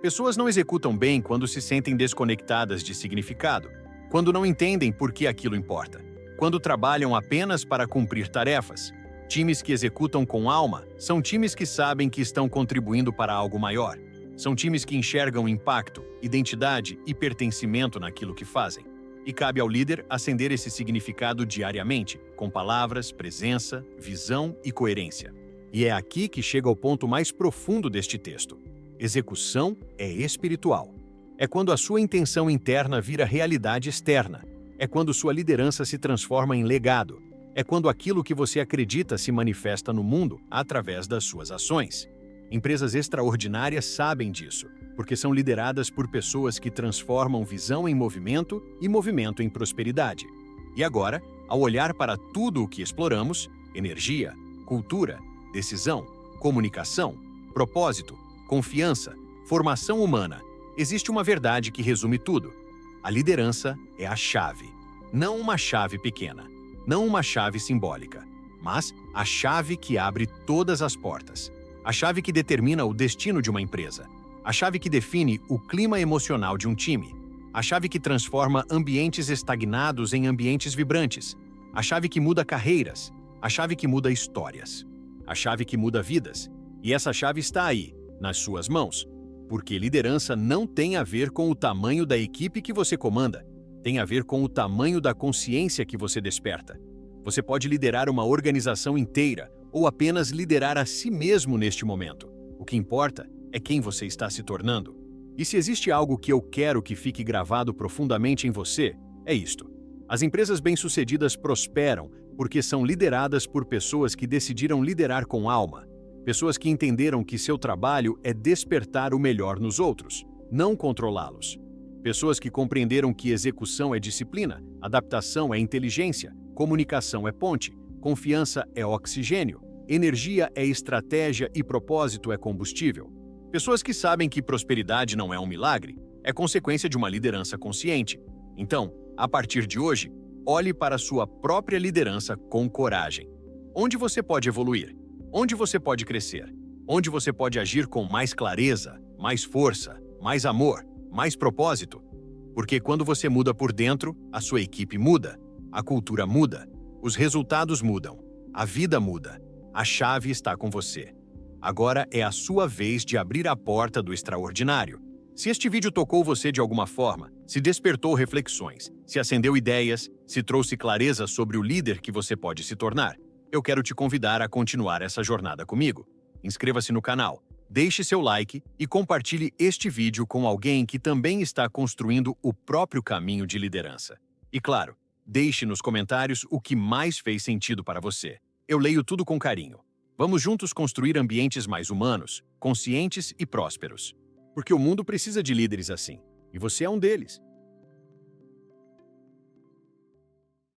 Pessoas não executam bem quando se sentem desconectadas de significado, quando não entendem por que aquilo importa, quando trabalham apenas para cumprir tarefas. Times que executam com alma são times que sabem que estão contribuindo para algo maior. São times que enxergam impacto, identidade e pertencimento naquilo que fazem. E cabe ao líder acender esse significado diariamente, com palavras, presença, visão e coerência. E é aqui que chega o ponto mais profundo deste texto. Execução é espiritual. É quando a sua intenção interna vira realidade externa. É quando sua liderança se transforma em legado. É quando aquilo que você acredita se manifesta no mundo através das suas ações. Empresas extraordinárias sabem disso, porque são lideradas por pessoas que transformam visão em movimento e movimento em prosperidade. E agora, ao olhar para tudo o que exploramos, energia, cultura, decisão, comunicação, propósito, confiança, formação humana, existe uma verdade que resume tudo. A liderança é a chave. Não uma chave pequena, não uma chave simbólica, mas a chave que abre todas as portas. A chave que determina o destino de uma empresa. A chave que define o clima emocional de um time. A chave que transforma ambientes estagnados em ambientes vibrantes. A chave que muda carreiras. A chave que muda histórias. A chave que muda vidas. E essa chave está aí, nas suas mãos. Porque liderança não tem a ver com o tamanho da equipe que você comanda. Tem a ver com o tamanho da consciência que você desperta. Você pode liderar uma organização inteira ou apenas liderar a si mesmo neste momento. O que importa é quem você está se tornando. E se existe algo que eu quero que fique gravado profundamente em você, é isto. As empresas bem-sucedidas prosperam porque são lideradas por pessoas que decidiram liderar com alma. Pessoas que entenderam que seu trabalho é despertar o melhor nos outros, não controlá-los. Pessoas que compreenderam que execução é disciplina, adaptação é inteligência, comunicação é ponte, confiança é oxigênio, energia é estratégia e propósito é combustível. Pessoas que sabem que prosperidade não é um milagre, é consequência de uma liderança consciente. Então, a partir de hoje, olhe para sua própria liderança com coragem. Onde você pode evoluir? Onde você pode crescer? Onde você pode agir com mais clareza, mais força, mais amor, mais propósito? Porque quando você muda por dentro, a sua equipe muda, a cultura muda, os resultados mudam, a vida muda. A chave está com você. Agora é a sua vez de abrir a porta do extraordinário. Se este vídeo tocou você de alguma forma, se despertou reflexões, se acendeu ideias, se trouxe clareza sobre o líder que você pode se tornar, eu quero te convidar a continuar essa jornada comigo. Inscreva-se no canal, deixe seu like e compartilhe este vídeo com alguém que também está construindo o próprio caminho de liderança. E claro, deixe nos comentários o que mais fez sentido para você. Eu leio tudo com carinho. Vamos juntos construir ambientes mais humanos, conscientes e prósperos. Porque o mundo precisa de líderes assim, e você é um deles.